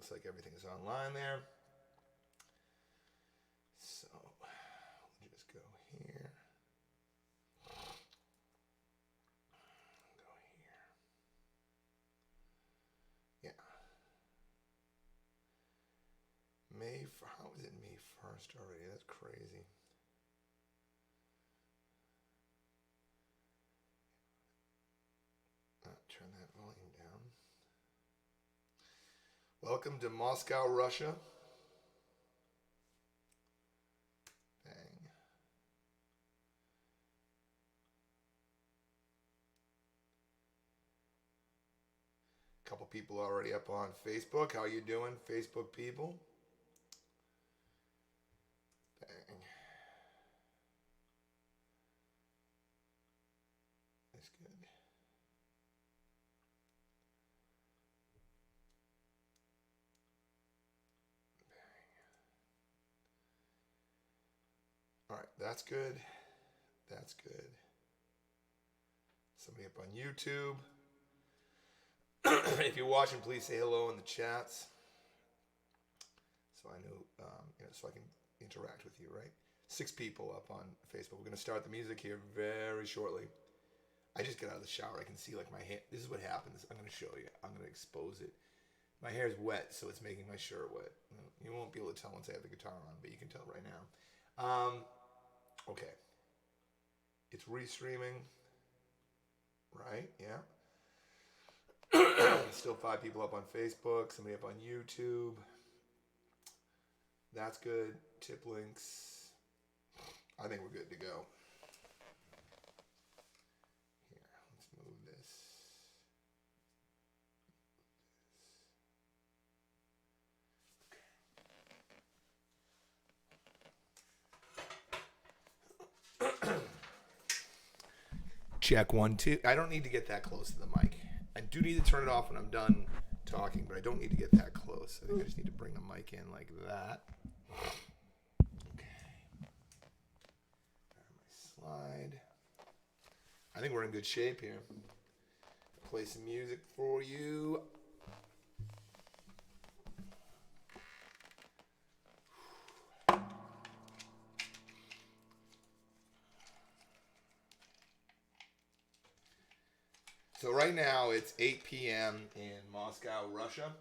looks like everything is online there. So let me just go here. Go here. Yeah. How is it May 1st already? That's crazy. Turn that volume down. Welcome to Moscow, Russia. Bang. A couple people already up on Facebook. How you doing, Facebook people? Bang. That's good. All right, that's good. That's good. Somebody up on YouTube. If you're watching, please say hello in the chats, so I know, so I can interact with you. Right? 6 people up on Facebook. We're gonna start the music here very shortly. I just got out of the shower. I can see like my hair. This is what happens. I'm gonna show you. I'm gonna expose it. My hair is wet, so it's making my shirt wet. You won't be able to tell once I have the guitar on, but you can tell right now. Okay. It's restreaming. Right? Yeah. Still 5 people up on Facebook. Somebody up on YouTube. That's good. Tip links. I think we're good to go. Here, let's move this. Check 1, 2. I don't need to get that close to the mic. I do need to turn it off when I'm done talking, but I don't need to get that close. I think I just need to bring the mic in like that. Okay. My slide. I think we're in good shape here. Play some music for you. So right now it's 8 p.m. in Moscow, Russia,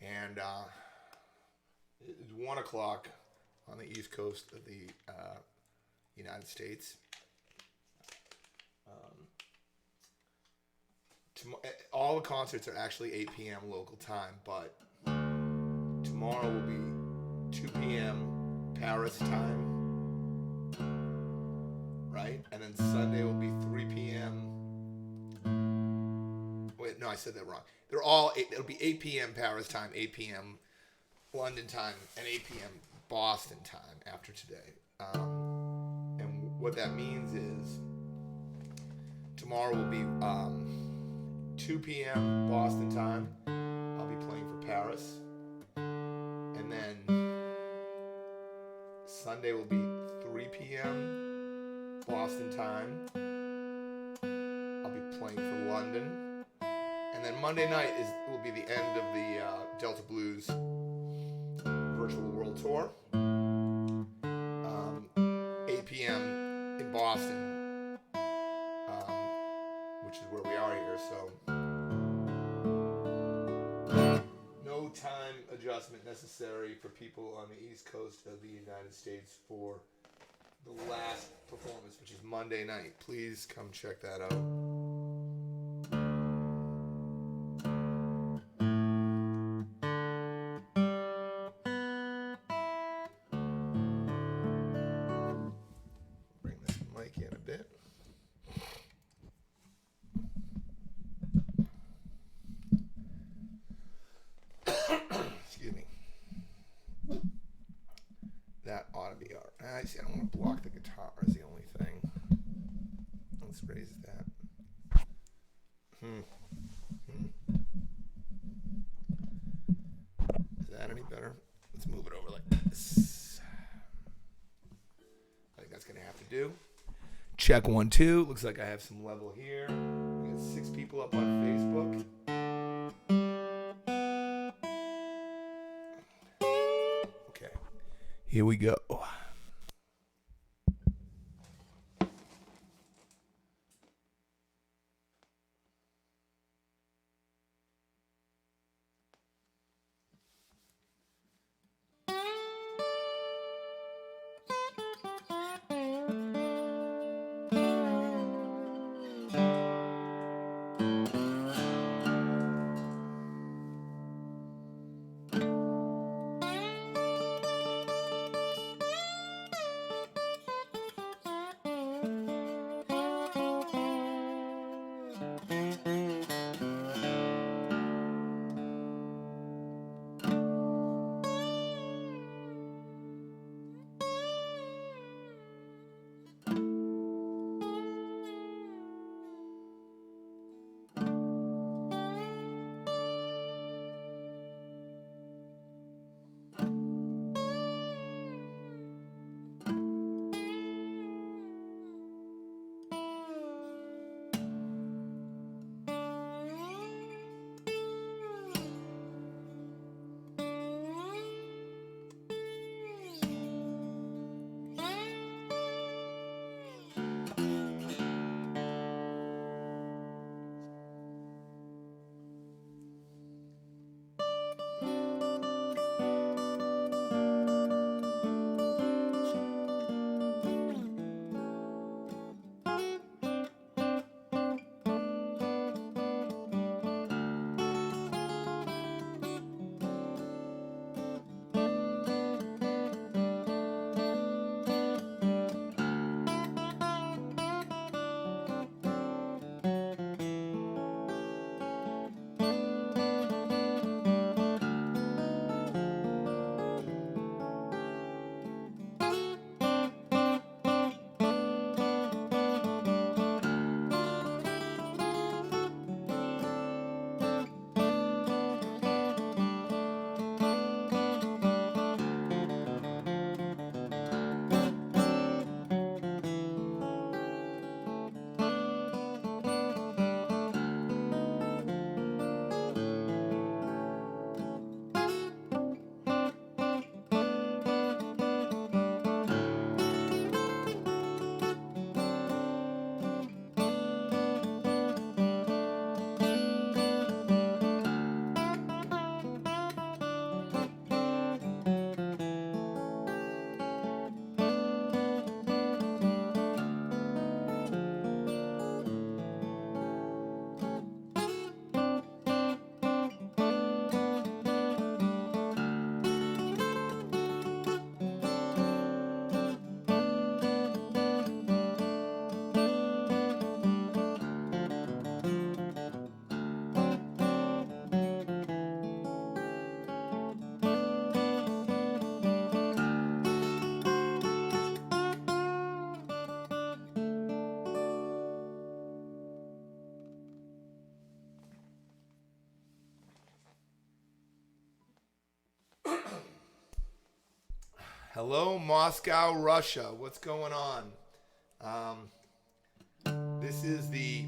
and it's 1 o'clock on the east coast of the United States. All the concerts are actually 8 p.m. local time, but tomorrow will be 2 p.m. Paris time, right? And then Sunday will be 3 p.m. Wait, no, I said that wrong. They're all, it'll be 8 p.m. Paris time, 8 p.m. London time, and 8 p.m. Boston time after today. And what that means is tomorrow will be 2 p.m. Boston time. I'll be playing for Paris. And then Sunday will be 3 p.m. Boston time. I'll be playing for London. And then Monday night will be the end of the Delta Blues Virtual World Tour. 8 p.m. in Boston, which is where we are here. So no time adjustment necessary for people on the East Coast of the United States for the last performance, which is Monday night. Please come check that out. That ought to be all right. I see, I don't want to block the guitar is the only thing. Let's raise that. Is that any better? Let's move it over like this. I think that's going to have to do. Check 1, 2. Looks like I have some level here. We got 6 people up on Facebook. Here we go. Hello, Moscow, Russia. What's going on? This is the.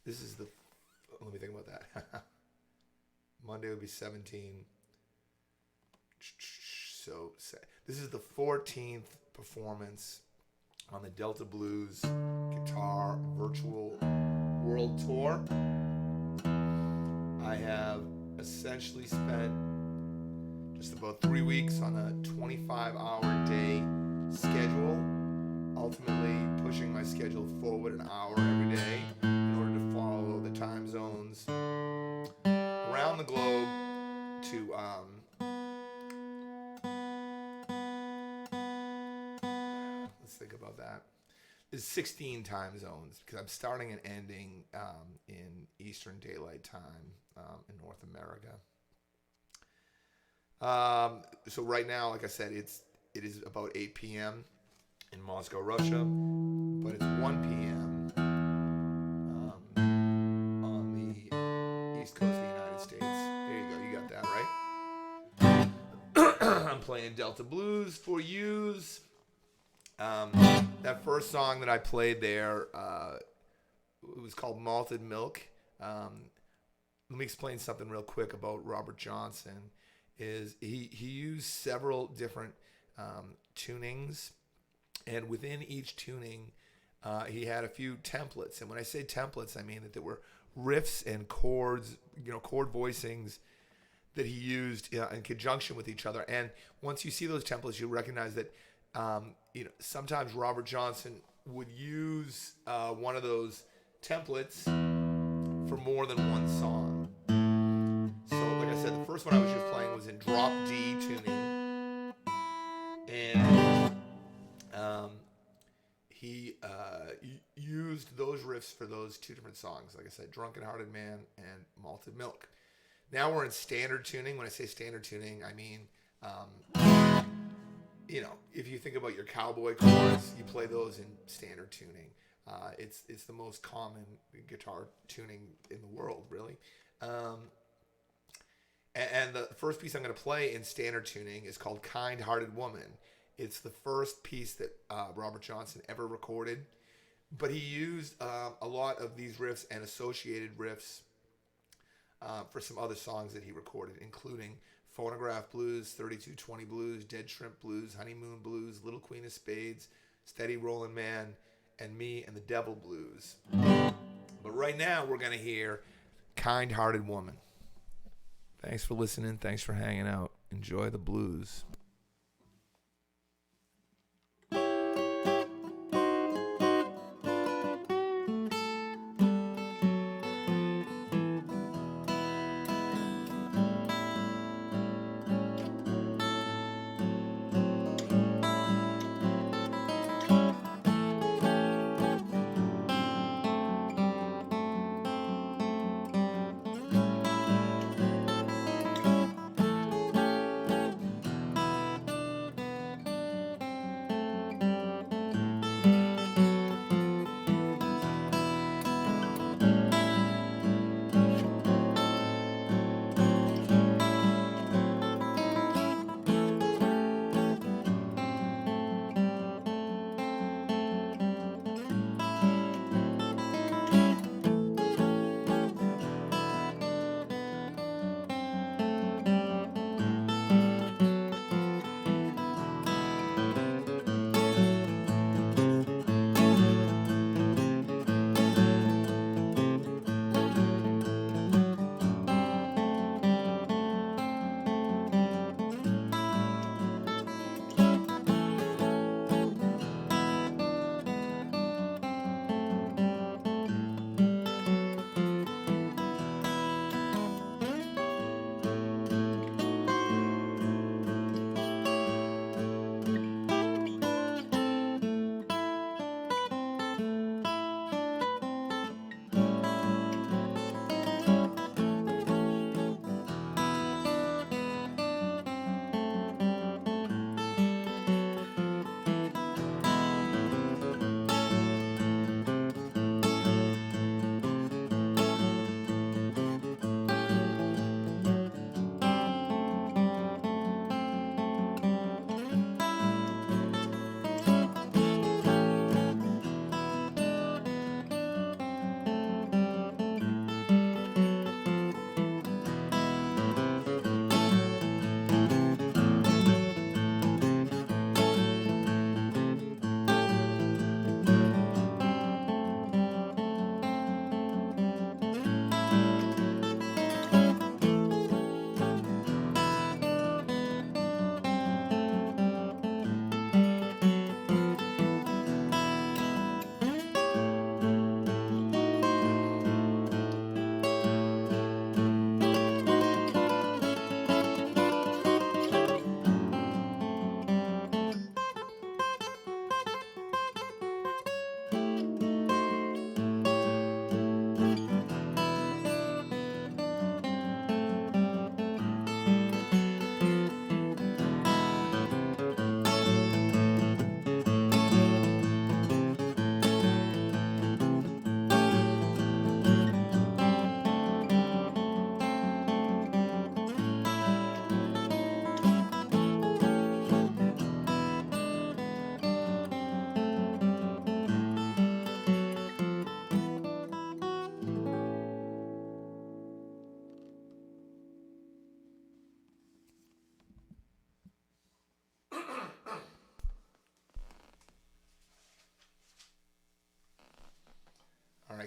This is the. Let me think about that. Monday would be 17. So this is the 14th performance on the Delta Blues Guitar Virtual World Tour. I have essentially spent just about 3 weeks on a 25-hour day schedule, ultimately pushing my schedule forward an hour every day in order to follow the time zones around the globe to let's think about that. There's 16 time zones because I'm starting and ending in Eastern Daylight Time in North America. So right now, like I said, it is about 8 p.m. in Moscow, Russia, but it's 1 p.m. On the East Coast of the United States. There you go, you got that right. I'm playing Delta Blues for yous. That first song that I played there, it was called Malted Milk. Let me explain something real quick about Robert Johnson. is he used several different tunings, and within each tuning, he had a few templates. And when I say templates, I mean that there were riffs and chords, chord voicings that he used in conjunction with each other. And once you see those templates, you recognize that sometimes Robert Johnson would use one of those templates for more than one song. So, like I said, the first one I was just playing was in drop D tuning, and he used those riffs for those two different songs. Like I said, Drunken Hearted Man and Malted Milk. Now we're in standard tuning. When I say standard tuning, I mean, if you think about your cowboy chords, you play those in standard tuning. It's the most common guitar tuning in the world, really. And the first piece I'm going to play in standard tuning is called Kind Hearted Woman. It's the first piece that Robert Johnson ever recorded. But he used a lot of these riffs and associated riffs for some other songs that he recorded, including Phonograph Blues, 3220 Blues, Dead Shrimp Blues, Honeymoon Blues, Little Queen of Spades, Steady Rollin' Man, and Me and the Devil Blues. But right now we're going to hear Kind Hearted Woman. Thanks for listening. Thanks for hanging out. Enjoy the blues.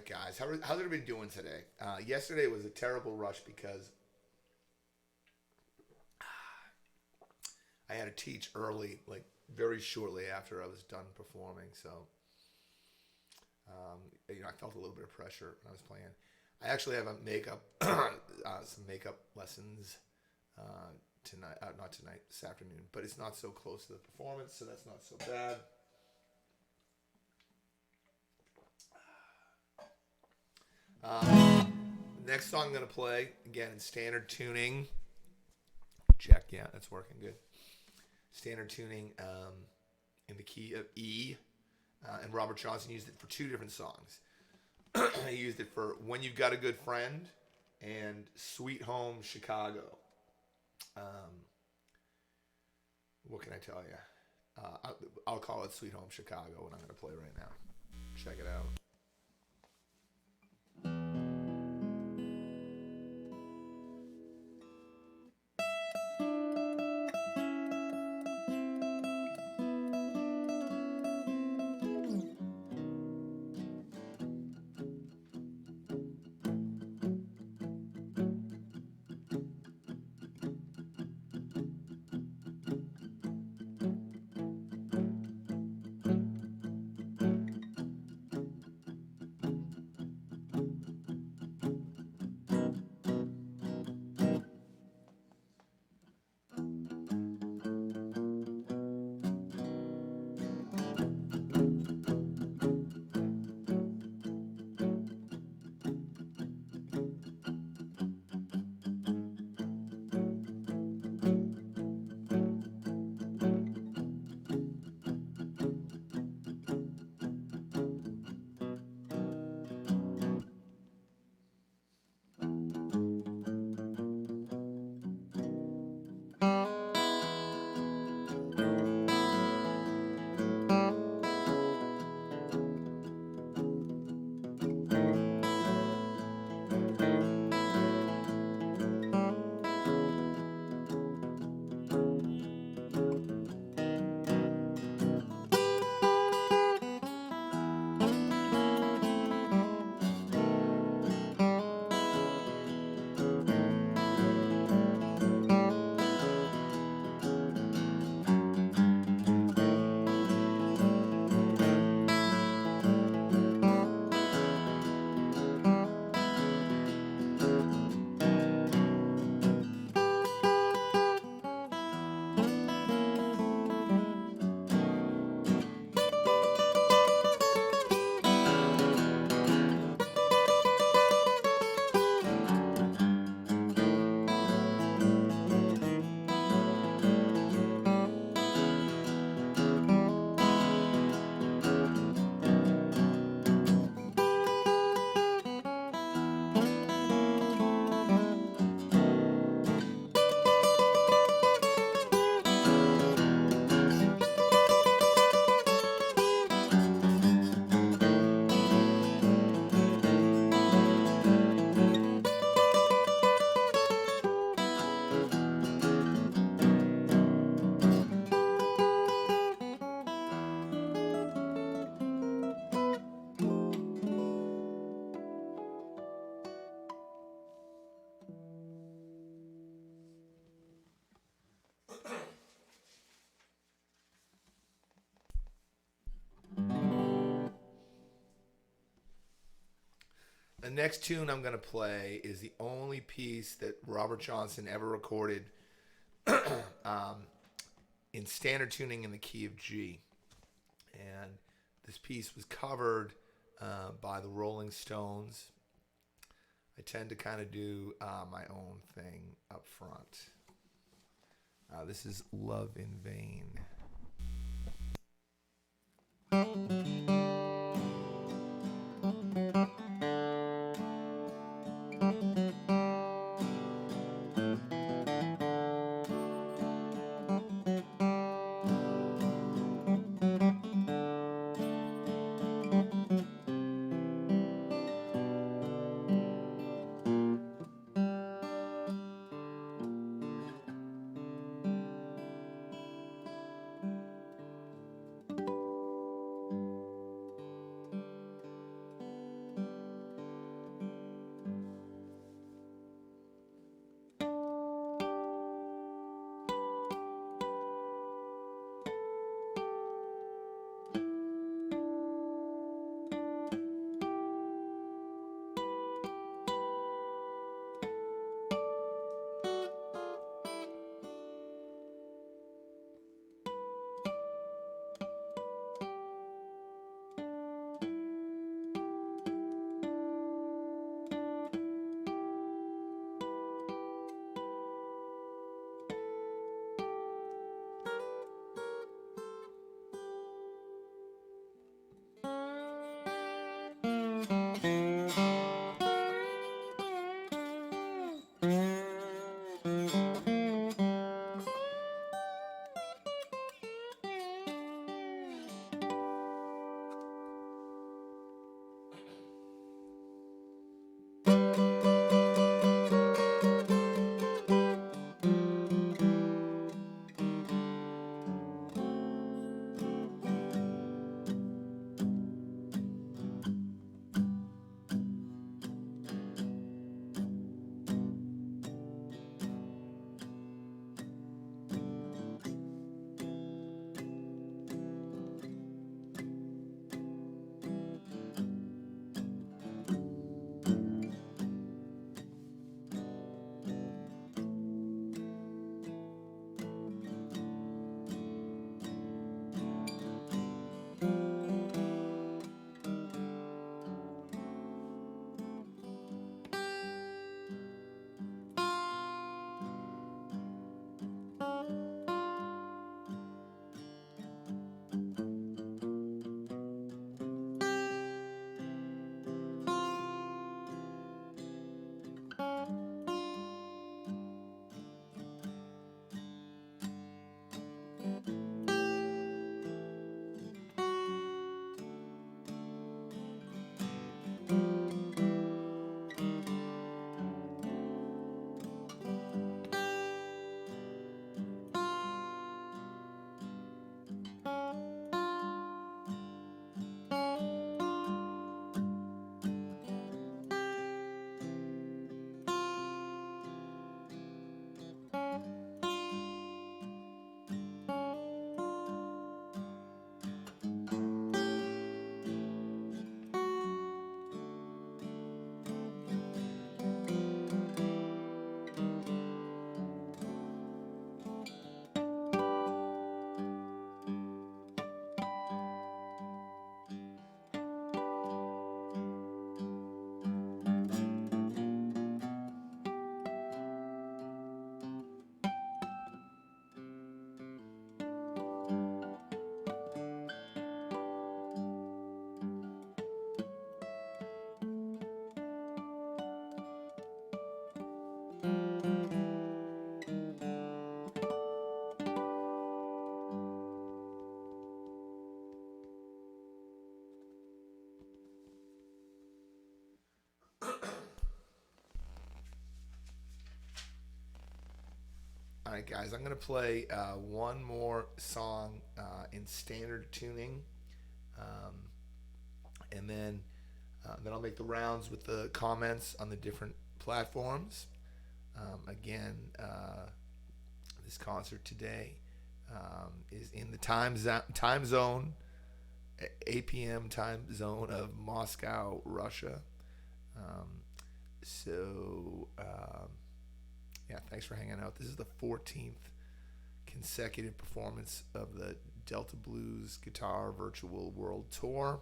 right, guys. How's everybody doing today? Yesterday was a terrible rush because I had to teach early, like very shortly after I was done performing. So, I felt a little bit of pressure when I was playing. I actually have a makeup, some makeup lessons tonight. Not tonight, this afternoon. But it's not so close to the performance, so that's not so bad. Next song I'm going to play, again in standard tuning. Check, yeah, that's working good. Standard tuning in the key of E. And Robert Johnson used it for two different songs. He used it for When You've Got a Good Friend and Sweet Home Chicago. What can I tell you? I'll call it Sweet Home Chicago, what I'm going to play right now. Check it out. The next tune I'm going to play is the only piece that Robert Johnson ever recorded in standard tuning in the key of G. And this piece was covered by the Rolling Stones. I tend to kind of do my own thing up front. This is Love in Vain. All right, guys, I'm going to play one more song in standard tuning, um, and then I'll make the rounds with the comments on the different platforms. Again, this concert today is in the time zone, 8 p.m. time zone of Moscow, Russia. Um, so. Yeah, thanks for hanging out. This is the 14th consecutive performance of the Delta Blues Guitar Virtual World Tour.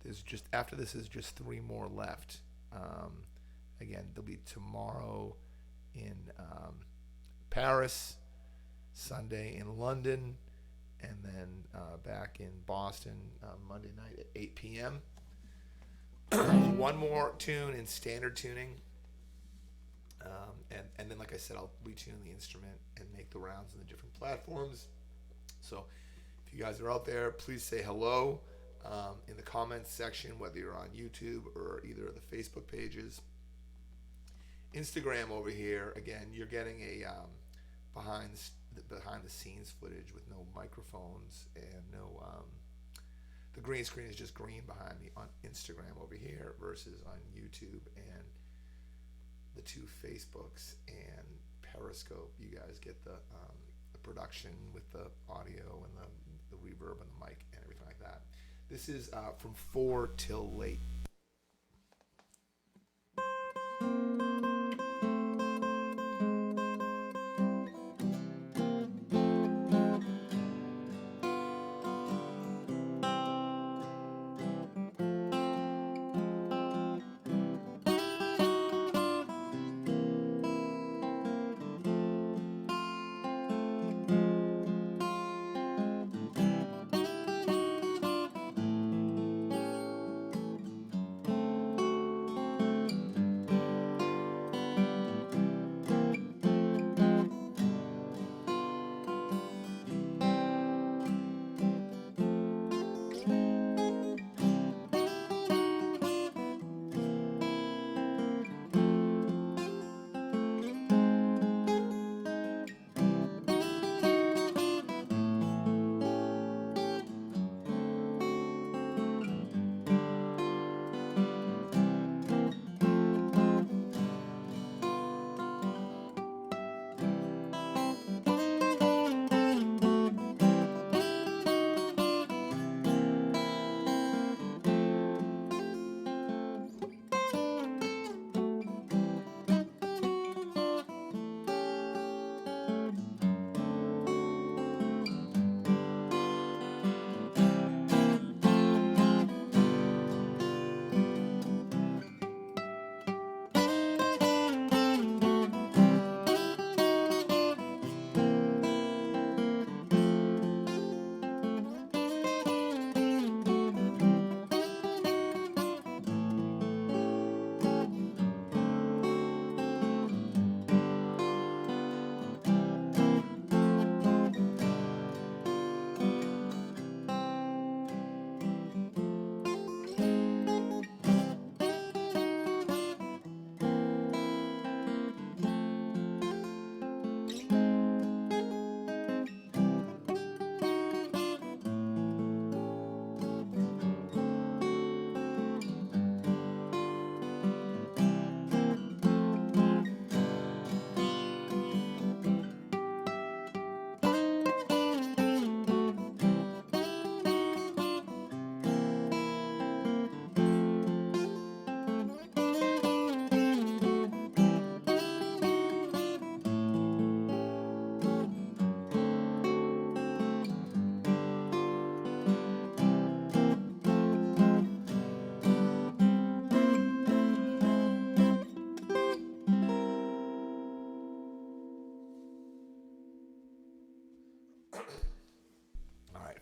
There's just after this is just 3 more left. Again, there'll be tomorrow in Paris, Sunday in London, and then back in Boston Monday night at 8 p.m. One more tune in standard tuning. And then, like I said, I'll retune the instrument and make the rounds on the different platforms. So if you guys are out there, please say hello in the comments section, whether you're on YouTube or either of the Facebook pages. Instagram over here, again, you're getting a behind the scenes footage with no microphones and no the green screen is just green behind me on Instagram over here versus on YouTube and the 2 Facebooks and Periscope. You guys get the production with the audio and the reverb and the mic and everything like that. This is from 4 Till Late.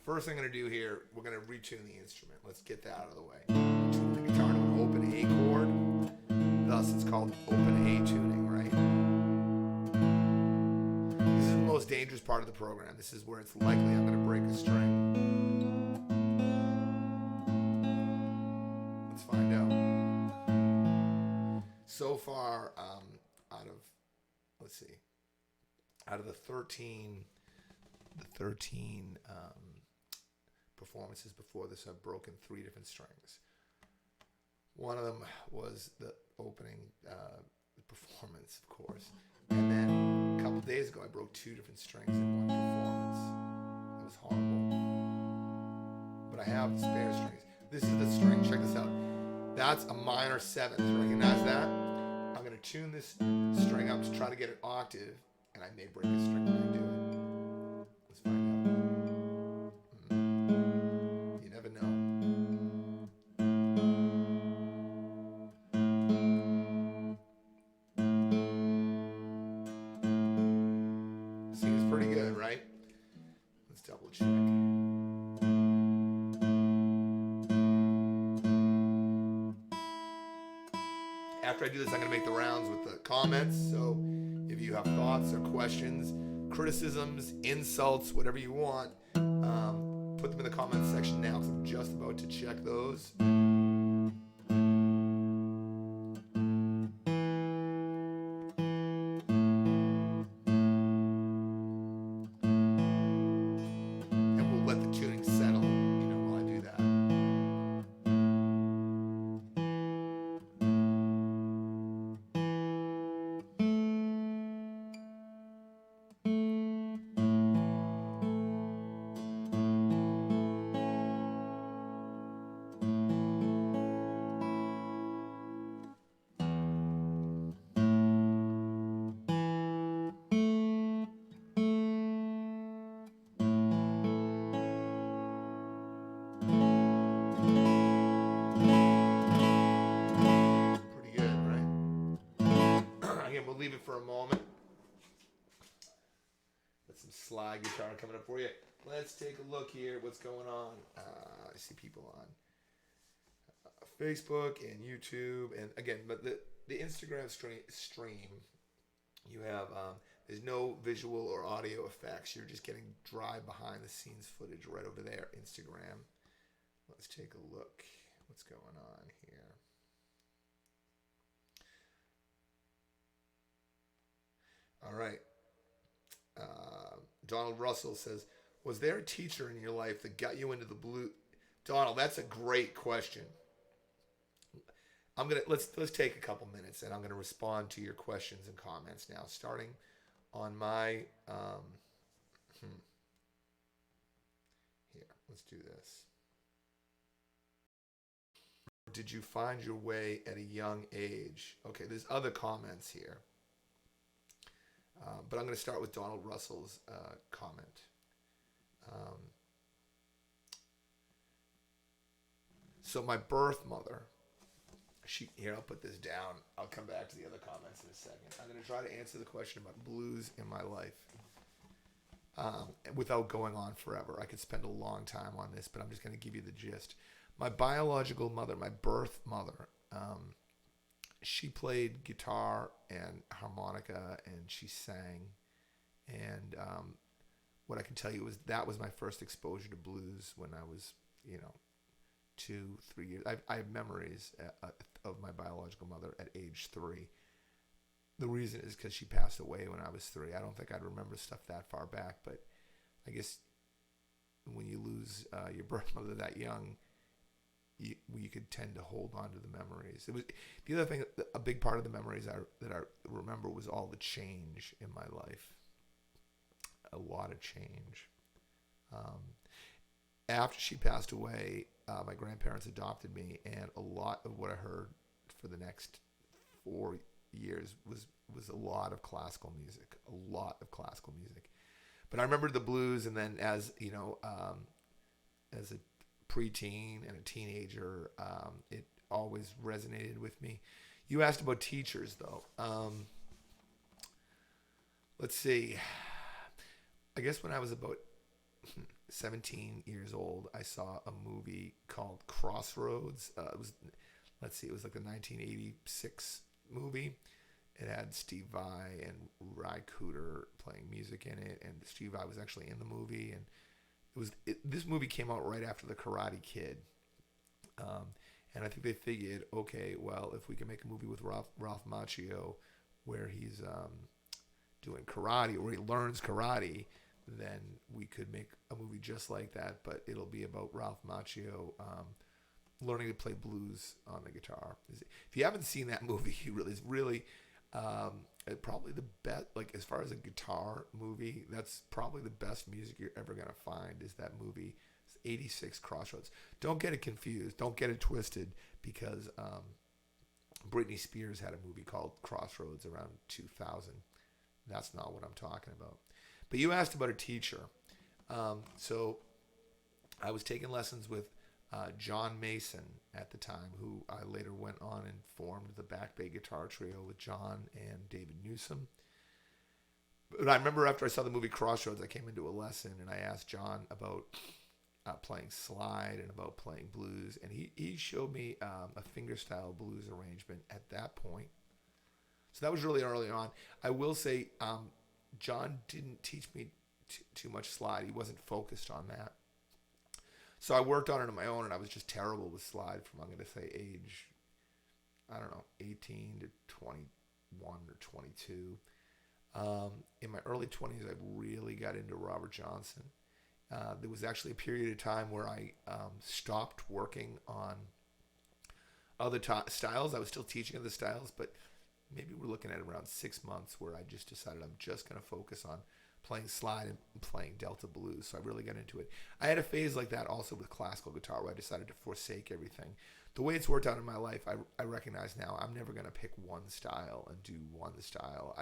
First thing I'm going to do here, we're going to retune the instrument. Let's get that out of the way. Tune the guitar to an open A chord. Thus, it's called open A tuning, right? This is the most dangerous part of the program. This is where it's likely I'm going to break a string. Let's find out. So far, out of the 13 performances before this, I've broken 3 different strings. One of them was the opening performance, of course. And then a couple days ago, I broke 2 different strings in one performance. It was horrible. But I have spare strings. This is the string. Check this out. That's a minor 7th. Recognize that? I'm going to tune this string up to try to get an octave, and I may break a string when I do it. Let's find out. You never know. Seems pretty good, right? Let's double check. After I do this, I'm going to make the rounds with the comments. So if you have thoughts or questions, criticisms, insults, whatever you want, put them in the comments section now, because I'm just about to check those. And we'll let the tuning settle, while I do that. We'll leave it for a moment. Got some slide guitar coming up for you. Let's take a look here. What's going on? I see people on Facebook and YouTube, and again, but the Instagram stream, you have there's no visual or audio effects. You're just getting dry behind the scenes footage right over there. Instagram. Let's take a look. What's going on here? All right. Donald Russell says, was there a teacher in your life that got you into the blues? Donald, that's a great question. Let's take a couple minutes, and I'm gonna respond to your questions and comments now, starting on my here. Let's do this. Did you find your way at a young age? Okay, there's other comments here. But I'm going to start with Donald Russell's comment. So my birth mother, here, I'll put this down. I'll come back to the other comments in a second. I'm going to try to answer the question about blues in my life without going on forever. I could spend a long time on this, but I'm just going to give you the gist. My biological mother, my birth mother, she played guitar and harmonica, and she sang. And what I can tell you is that was my first exposure to blues when I was, 2-3 years. I have memories of my biological mother at age 3. The reason is because she passed away when I was 3. I don't think I'd remember stuff that far back, but I guess when you lose your birth mother that young, you could tend to hold on to the memories. It was the other thing. A big part of the memories that I remember was all the change in my life. A lot of change. After she passed away, my grandparents adopted me, and a lot of what I heard for the next 4 years was a lot of classical music. A lot of classical music. But I remember the blues, and then as a preteen and a teenager, it always resonated with me. You asked about teachers, though. Let's see. I guess when I was about 17 years old, I saw a movie called Crossroads. It was like a 1986 movie. It had Steve Vai and Ry Cooder playing music in it, and Steve Vai was actually in the movie. And this movie came out right after The Karate Kid, and I think they figured, okay, well, if we can make a movie with Ralph Macchio where he's doing karate, or he learns karate, then we could make a movie just like that, but it'll be about Ralph Macchio learning to play blues on the guitar. If you haven't seen that movie, it's really probably the best. Like, as far as a guitar movie, that's probably the best music you're ever gonna find. Is that movie? It's 86 Crossroads. Don't get it confused. Don't get it twisted, because Britney Spears had a movie called Crossroads around 2000. That's not what I'm talking about. But you asked about a teacher. So I was taking lessons with John Mason at the time, who I later went on and formed the Back Bay Guitar Trio with John and David Newsom. But I remember after I saw the movie Crossroads, I came into a lesson and I asked John about playing slide and about playing blues. And he showed me a fingerstyle blues arrangement at that point. So that was really early on. I will say John didn't teach me too much slide. He wasn't focused on that. So I worked on it on my own, and I was just terrible with slide from, I'm going to say, age, 18 to 21 or 22. In my early 20s, I really got into Robert Johnson. There was actually a period of time where I stopped working on other styles. I was still teaching other styles, but maybe we're looking at around 6 months where I just decided I'm just going to focus on playing slide and playing Delta blues. So I really got into it. I had a phase like that also with classical guitar where I decided to forsake everything. The way it's worked out in my life, I recognize now I'm never going to pick one style and do one style.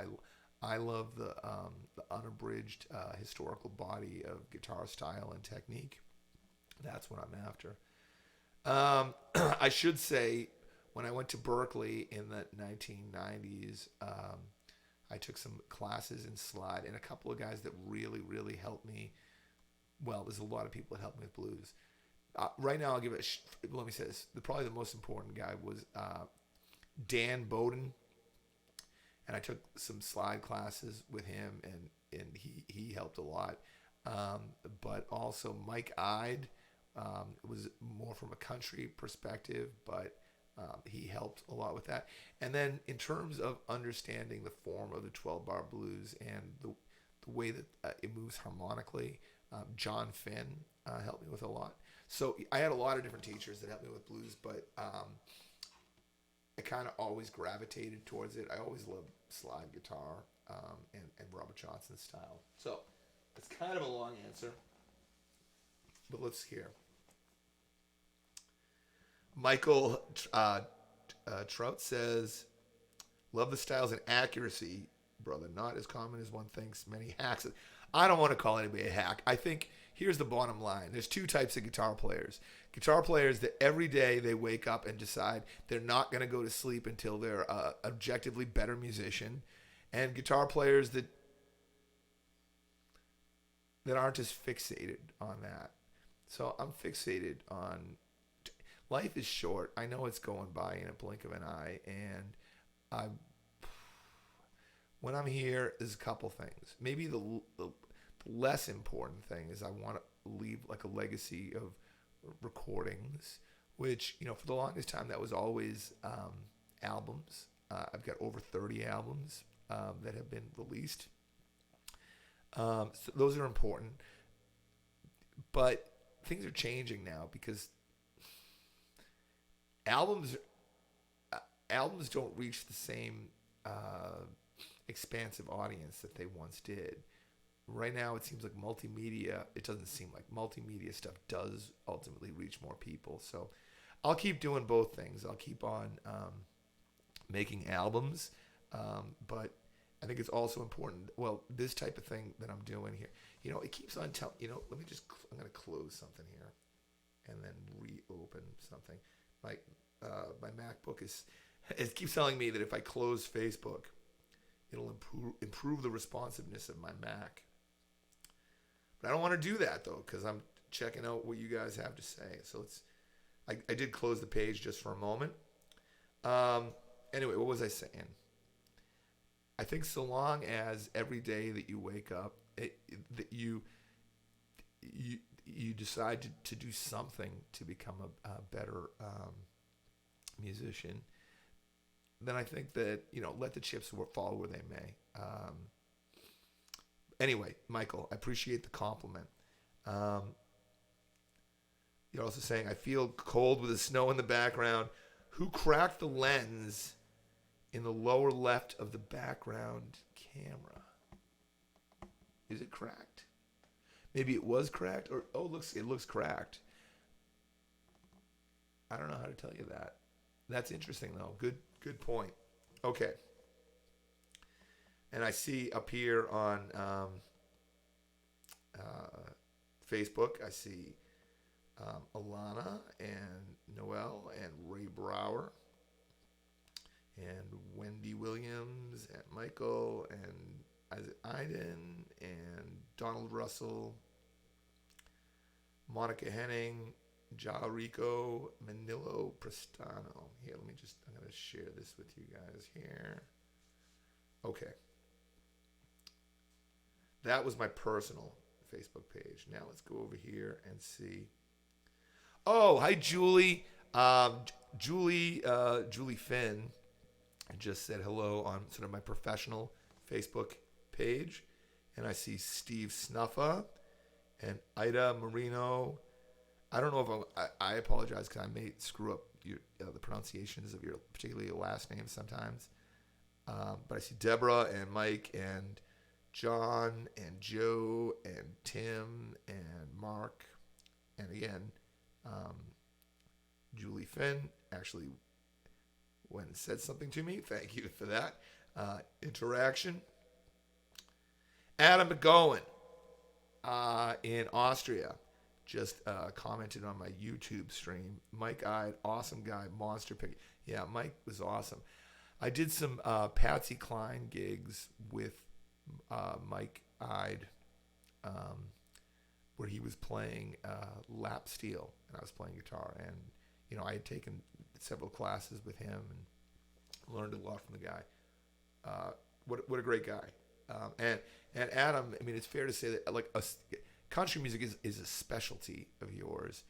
I love the unabridged historical body of guitar style and technique. That's what I'm after. I should say, when I went to Berkeley in the 1990s, I took some classes in slide, and a couple of guys that really, really helped me. Well, there's a lot of people that helped me with blues. Right now, I'll give it. Let me say this: probably the most important guy was Dan Bowden, and I took some slide classes with him, and he helped a lot. But also Mike Ide was more from a country perspective, but he helped a lot with that. And then in terms of understanding the form of the 12-bar blues and the way that it moves harmonically, John Finn helped me with a lot. So I had a lot of different teachers that helped me with blues, but I kind of always gravitated towards it. I always loved slide guitar and Robert Johnson's style. So it's kind of a long answer, but let's hear. Michael Trout says, love the styles and accuracy, brother. Not as common as one thinks. Many hacks. I don't want to call anybody a hack. I think here's the bottom line. There's two types of guitar players. Guitar players that every day they wake up and decide they're not going to go to sleep until they're an objectively better musician. And guitar players that aren't as fixated on that. So I'm fixated on... Life is short. I know it's going by in a blink of an eye, and when I'm here, there's a couple things. Maybe the less important thing is I want to leave like a legacy of recordings, which, for the longest time that was always albums. I've got over 30 albums that have been released. So those are important, but things are changing now because albums don't reach the same expansive audience that they once did. Right now, it seems like multimedia. It doesn't seem like multimedia stuff does ultimately reach more people. So I'll keep doing both things. I'll keep on making albums, but I think it's also important. Well, this type of thing that I'm doing here, it keeps on telling. I'm going to close something here, and then reopen something. My MacBook it keeps telling me that if I close Facebook, it'll improve the responsiveness of my Mac. But I don't want to do that though, because I'm checking out what you guys have to say. So I did close the page just for a moment. Anyway, what was I saying? I think so long as every day that you wake up, that you decide to do something to become a better musician, then I think that, let the chips fall where they may. Anyway, Michael, I appreciate the compliment. You're also saying, I feel cold with the snow in the background. Who cracked the lens in the lower left of the background camera? Is it cracked? Maybe it was cracked, or it looks cracked. I don't know how to tell you that. That's interesting though. Good point. Okay. And I see up here on Facebook, I see Alana and Noel and Ray Brower and Wendy Williams and Michael and Isaac Iden and Donald Russell, Monica Henning, Ja Rico, Manilo Prestano. Here, I'm going to share this with you guys here. Okay. That was my personal Facebook page. Now let's go over here and see. Oh, hi, Julie. Julie Finn just said hello on sort of my professional Facebook page. And I see Steve Snuffa and Ida Marino. I don't know if I apologize because I may screw up the pronunciations of particularly your last name sometimes. But I see Deborah and Mike and John and Joe and Tim and Mark. And again, Julie Finn actually went and said something to me. Thank you for that interaction. Adam McGowan in Austria just commented on my YouTube stream. Mike Ide, awesome guy, monster pick. Yeah, Mike was awesome. I did some Patsy Cline gigs with Mike Ide where he was playing lap steel and I was playing guitar. And, I had taken several classes with him and learned a lot from the guy. What a great guy. And Adam, I mean, it's fair to say that country music is a specialty of yours.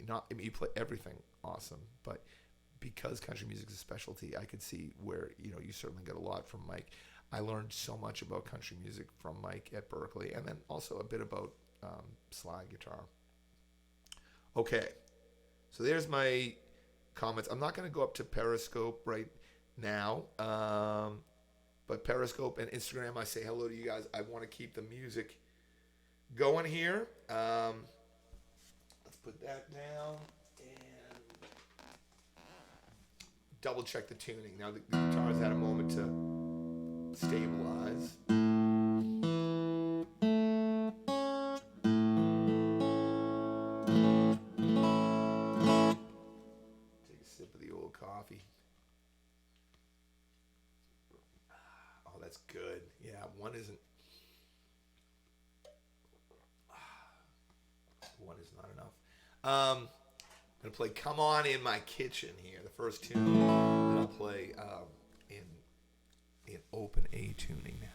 You play everything awesome, but because country music is a specialty, I could see where you certainly got a lot from Mike. I learned so much about country music from Mike at Berkeley, and then also a bit about slide guitar. Okay, so there's my comments. I'm not going to go up to Periscope right now. But Periscope and Instagram, I say hello to you guys. I want to keep the music going here. Let's put that down and double check the tuning. Now the guitar's had a moment to stabilize. Take a sip of the old coffee. That's good. Yeah, one is not enough. I'm going to play Come On In My Kitchen here, the first tune. And I'll play in open A tuning now.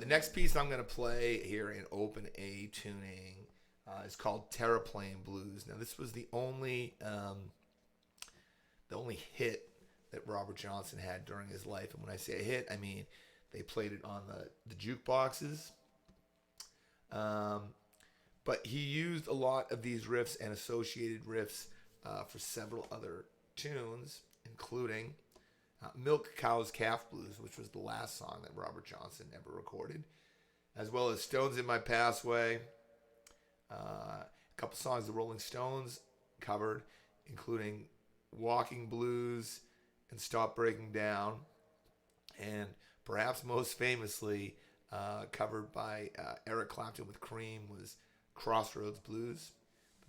The next piece I'm going to play here in open A tuning is called Terraplane Blues. Now, this was the only hit that Robert Johnson had during his life. And when I say a hit, I mean they played it on the jukeboxes. But he used a lot of these riffs and associated riffs for several other tunes, including Milk Cow's Calf Blues, which was the last song that Robert Johnson ever recorded, as well as Stones in My Pathway, a couple songs the Rolling Stones covered, including Walking Blues and Stop Breaking Down, and perhaps most famously covered by Eric Clapton with Cream was Crossroads Blues.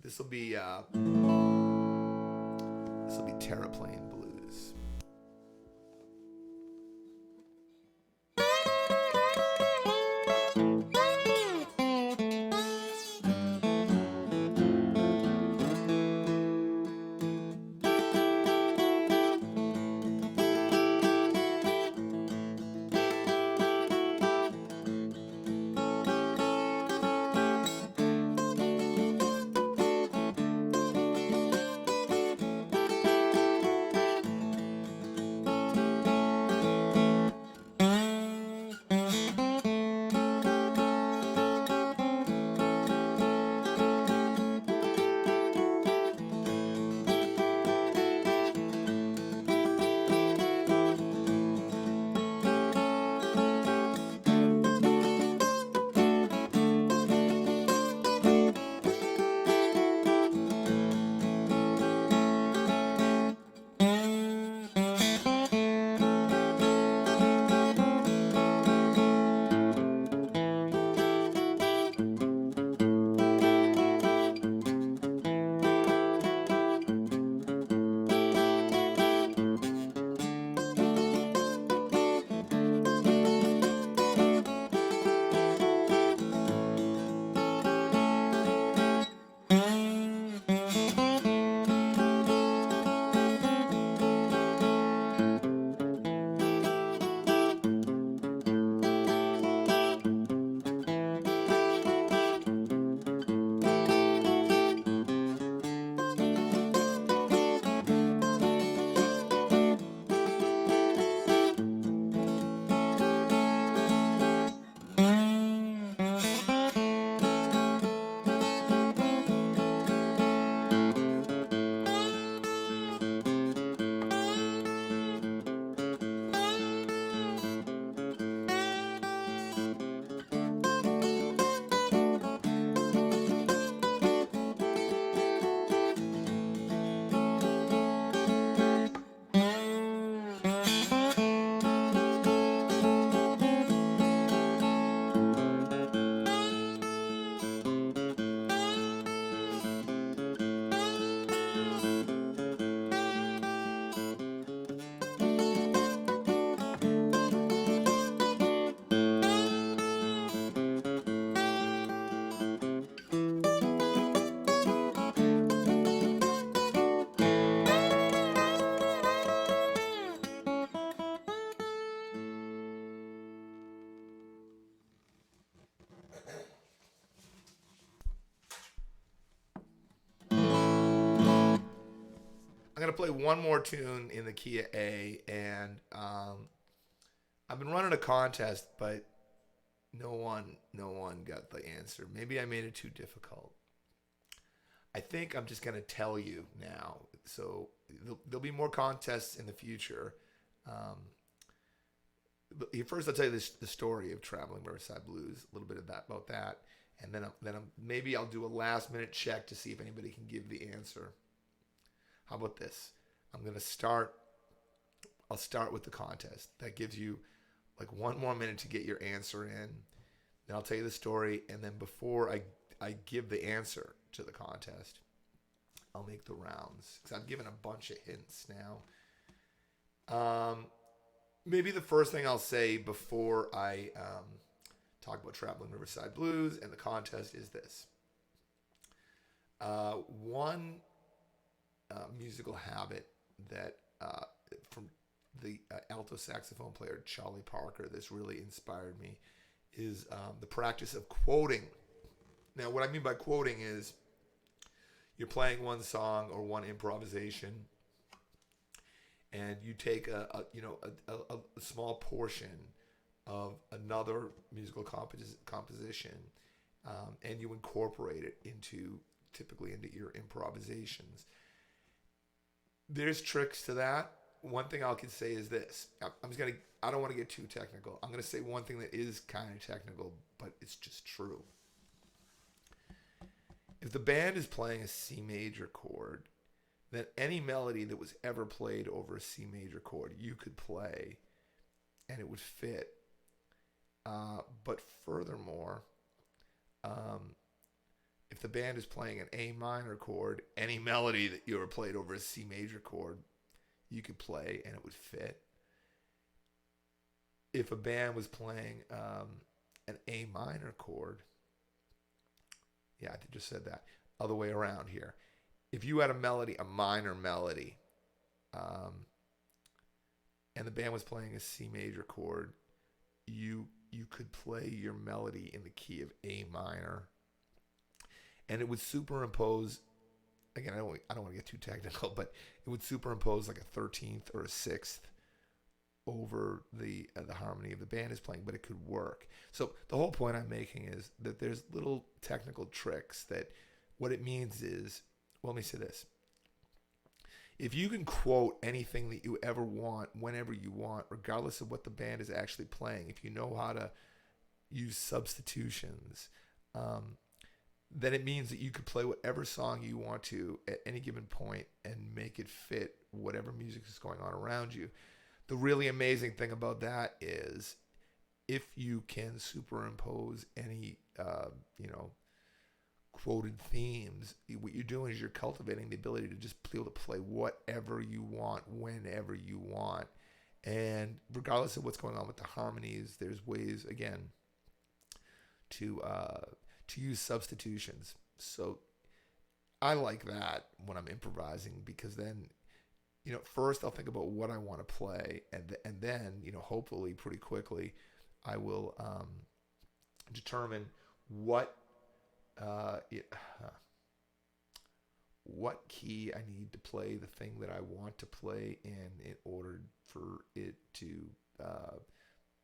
This will be Terraplane Blues. I'm going to play one more tune in the key of A, and I've been running a contest, but no one got the answer. Maybe I made it too difficult. I think I'm just going to tell you now. So there'll be more contests in the future. But first, I'll tell you the story of Traveling Riverside Blues, a little bit about that, and then maybe I'll do a last minute check to see if anybody can give the answer. How about this? I'll start with the contest. That gives you like one more minute to get your answer in. Then I'll tell you the story, and then before I give the answer to the contest, I'll make the rounds because I've given a bunch of hints now. Maybe the first thing I'll say before I talk about Traveling Riverside Blues and the contest is this. One musical habit that from the alto saxophone player Charlie Parker that's really inspired me is the practice of quoting. Now, what I mean by quoting is you're playing one song or one improvisation, and you take a small portion of another musical composition, and you incorporate it typically into your improvisations. There's tricks to that. One thing I can say is this. I don't want to get too technical. I'm going to say one thing that is kind of technical, but it's just true. If the band is playing a C major chord, then any melody that was ever played over a C major chord, you could play and it would fit. But furthermore, if the band is playing an A minor chord, any melody that you ever played over a C major chord, you could play and it would fit. If a band was playing an A minor chord, yeah, I just said that. Other way around here. If you had a melody, a minor melody, and the band was playing a C major chord, you could play your melody in the key of A minor, and it would superimpose. Again, I don't want to get too technical, but it would superimpose like a 13th or a 6th over the harmony of the band is playing, but it could work. So the whole point I'm making is that there's little technical tricks that what it means is, well, let me say this. If you can quote anything that you ever want, whenever you want, regardless of what the band is actually playing, if you know how to use substitutions, then it means that you could play whatever song you want to at any given point and make it fit whatever music is going on around you. The really amazing thing about that is if you can superimpose any, quoted themes, what you're doing is you're cultivating the ability to just be able to play whatever you want, whenever you want. And regardless of what's going on with the harmonies, there's ways, again, to use substitutions. So I like that when I'm improvising, because then, first I'll think about what I want to play, and then, hopefully pretty quickly, I will determine what key I need to play the thing that I want to play in order for it to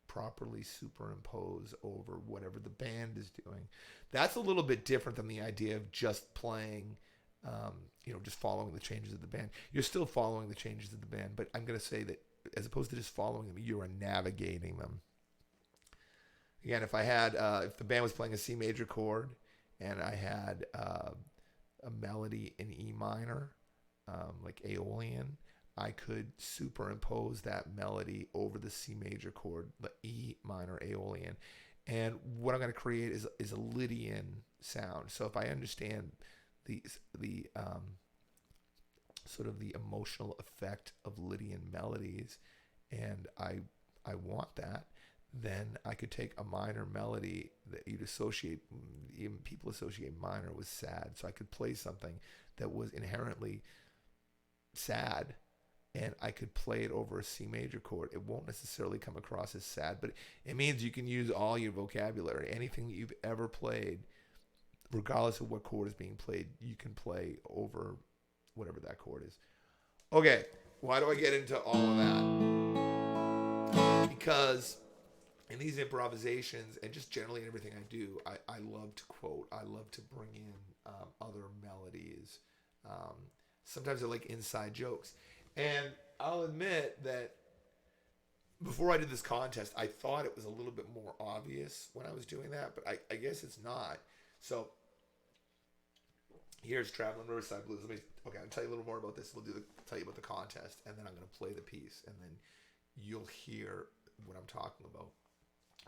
properly superimpose over whatever the band is doing. That's a little bit different than the idea of just playing, just following the changes of the band. You're still following the changes of the band, but I'm going to say that as opposed to just following them, you are navigating them. Again, if the band was playing a C major chord and I had a melody in E minor, like Aeolian, I could superimpose that melody over the C major chord, the E minor Aeolian. And what I'm going to create is a Lydian sound. So if I understand the sort of the emotional effect of Lydian melodies, and I want that, then I could take a minor melody that you'd associate, even people associate minor with sad. So I could play something that was inherently sad, and I could play it over a C major chord. It won't necessarily come across as sad, but it means you can use all your vocabulary. Anything that you've ever played, regardless of what chord is being played, you can play over whatever that chord is. Okay, why do I get into all of that? Because in these improvisations, and just generally in everything I do, I love to quote. I love to bring in other melodies. Sometimes I like inside jokes. And I'll admit that before I did this contest, I thought it was a little bit more obvious when I was doing that, but I guess it's not. So here's Traveling Riverside Blues. I'll tell you a little more about this. Tell you about the contest, and then I'm going to play the piece, and then you'll hear what I'm talking about.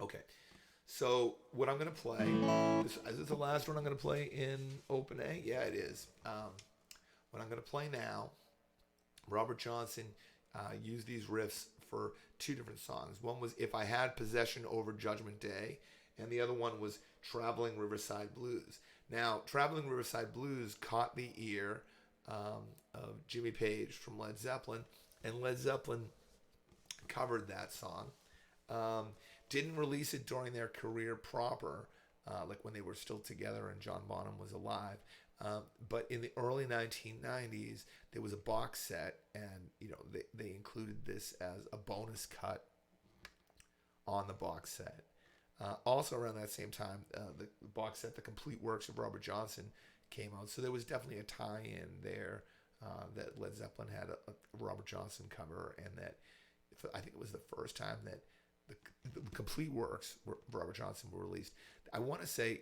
Okay, so what I'm going to play, is this the last one I'm going to play in Open A? Yeah, it is. What I'm going to play now, Robert Johnson used these riffs for two different songs. One was If I Had Possession Over Judgment Day, and the other one was Traveling Riverside Blues. Now, Traveling Riverside Blues caught the ear of Jimmy Page from Led Zeppelin, and Led Zeppelin covered that song. Um, didn't release it during their career proper, like when they were still together and John Bonham was alive. But in the early 1990s, there was a box set, and they included this as a bonus cut on the box set. Also around that same time, the box set, The Complete Works of Robert Johnson, came out. So there was definitely a tie-in there that Led Zeppelin had a Robert Johnson cover, and that I think it was the first time that the Complete Works of Robert Johnson were released. I want to say,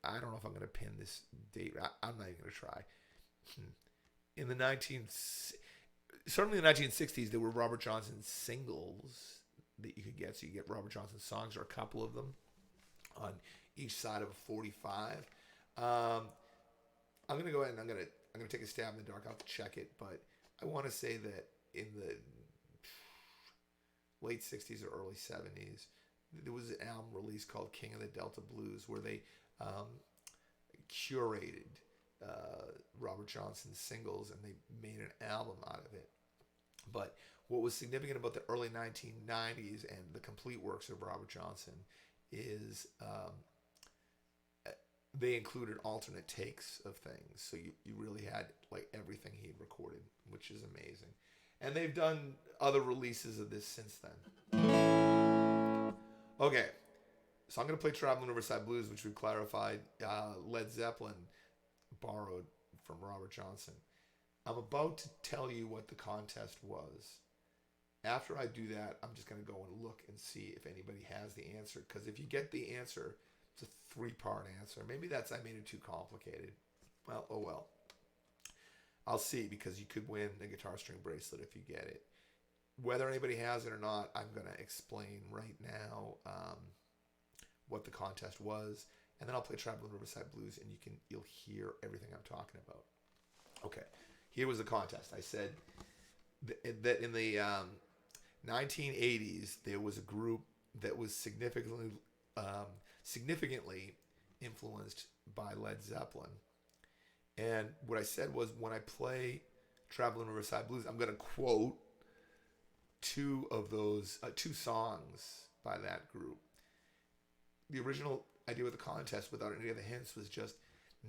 I don't know if I'm going to pin this date. I'm not even going to try. In the certainly in the 1960s, there were Robert Johnson singles that you could get. So you get Robert Johnson songs, or a couple of them, on each side of a 45. I'm going to go ahead and I'm going to take a stab in the dark. I'll have to check it, but I want to say that in the late 60s or early 70s, there was an album released called King of the Delta Blues, where they curated Robert Johnson's singles, and they made an album out of it. But what was significant about the early 1990s and the Complete Works of Robert Johnson is they included alternate takes of things. So you really had like everything he had recorded, which is amazing. And they've done other releases of this since then. Okay, so I'm going to play Traveling Riverside Blues, which we've clarified Led Zeppelin borrowed from Robert Johnson. I'm about to tell you what the contest was. After I do that, I'm just going to go and look and see if anybody has the answer. Because if you get the answer, it's a 3-part answer. Maybe I made it too complicated. Well, oh well. I'll see, because you could win a guitar string bracelet if you get it. Whether anybody has it or not, I'm going to explain right now what the contest was. And then I'll play Traveling Riverside Blues, and you'll hear everything I'm talking about. Okay, here was the contest. I said that in the 1980s, there was a group that was significantly influenced by Led Zeppelin. And what I said was, when I play Traveling Riverside Blues, I'm going to quote two songs by that group. The original idea with the contest, without any of the hints, was just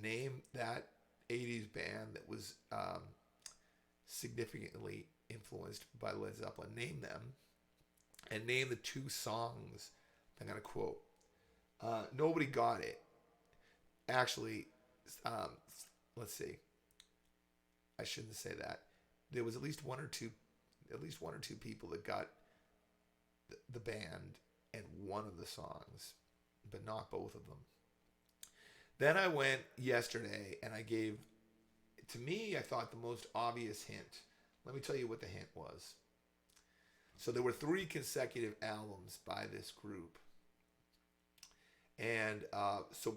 name that 80s band that was significantly influenced by Led Zeppelin. Name them, and name the 2 songs I'm going to quote. Nobody got it. Actually, let's see. I shouldn't say that. There was at least one or two people that got the band and one of the songs, but not both of them. Then I went yesterday and I gave, to me, I thought the most obvious hint. Let me tell you what the hint was. So there were 3 consecutive albums by this group. And so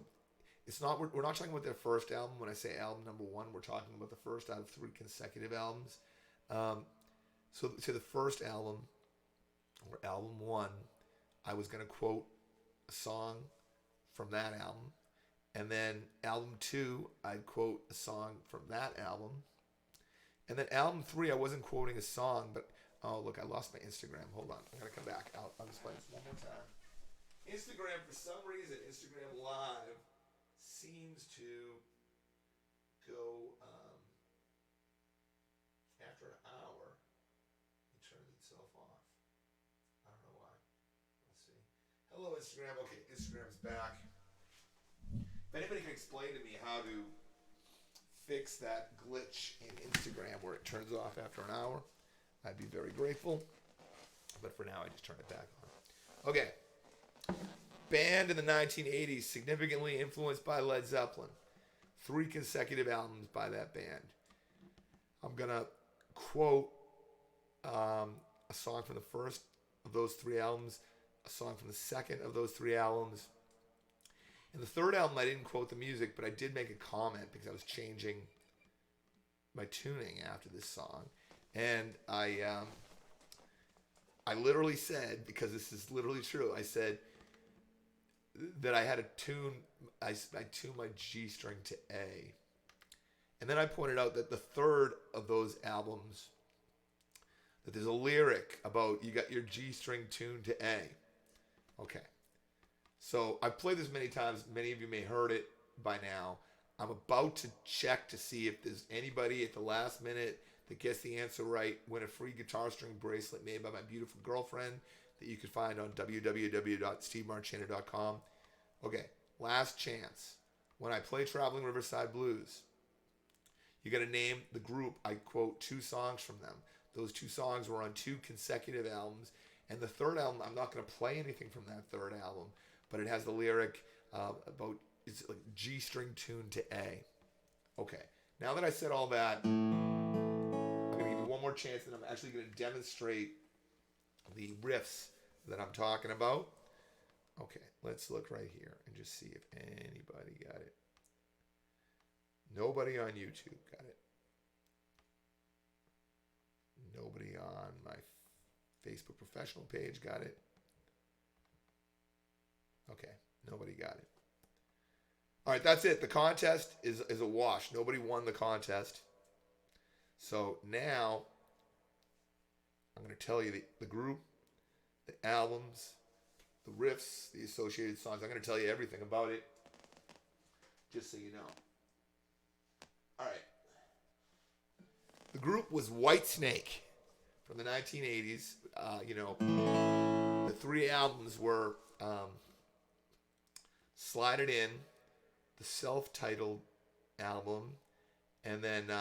it's not, we're not talking about their first album. When I say album number 1, we're talking about the first out of 3 consecutive albums. So to the first album, or album 1, I was going to quote a song from that album. And then album 2, I'd quote a song from that album. And then album 3, I wasn't quoting a song, but, oh, look, I lost my Instagram. Hold on. I'm going to come back. I'll explain this one more time. Instagram, for some reason, Instagram Live seems to go, after an hour, it turns itself off. I don't know why. Let's see. Hello, Instagram. Okay, Instagram's back. If anybody can explain to me how to fix that glitch in Instagram where it turns off after an hour, I'd be very grateful. But for now, I just turn it back on. Okay. Band in the 1980s, significantly influenced by Led Zeppelin. 3 consecutive albums by that band. I'm going to quote a song from the first of those 3 albums, a song from the second of those 3 albums. In the third album, I didn't quote the music, but I did make a comment because I was changing my tuning after this song. And I literally said, because this is literally true, I said that I had a tune, I tuned my G string to A. And then I pointed out that the third of those albums, that there's a lyric about you got your G string tuned to A. Okay. So I've played this many times. Many of you may have heard it by now. I'm about to check to see if there's anybody at the last minute that gets the answer right. Win a free guitar string bracelet made by my beautiful girlfriend that you can find on www.Steve-Marchena.com. Okay, last chance. When I play Traveling Riverside Blues, you got to name the group. I quote 2 songs from them. Those 2 songs were on 2 consecutive albums. And the third album, I'm not going to play anything from that third album, but it has the lyric about it's like G string tuned to A. Okay, now that I said all that, I'm going to give you one more chance, and I'm actually going to demonstrate the riffs that I'm talking about. Okay, let's look right here and just see if anybody got it. Nobody on YouTube got it. Nobody on my Facebook professional page got it. Okay, nobody got it. All right, that's it. The contest is a wash. Nobody won the contest. So now I'm going to tell you the group, the albums, the riffs, the associated songs. I'm going to tell you everything about it, just so you know. All right. The group was Whitesnake from the 1980s. The 3 albums were Slide It In, the self-titled album, and then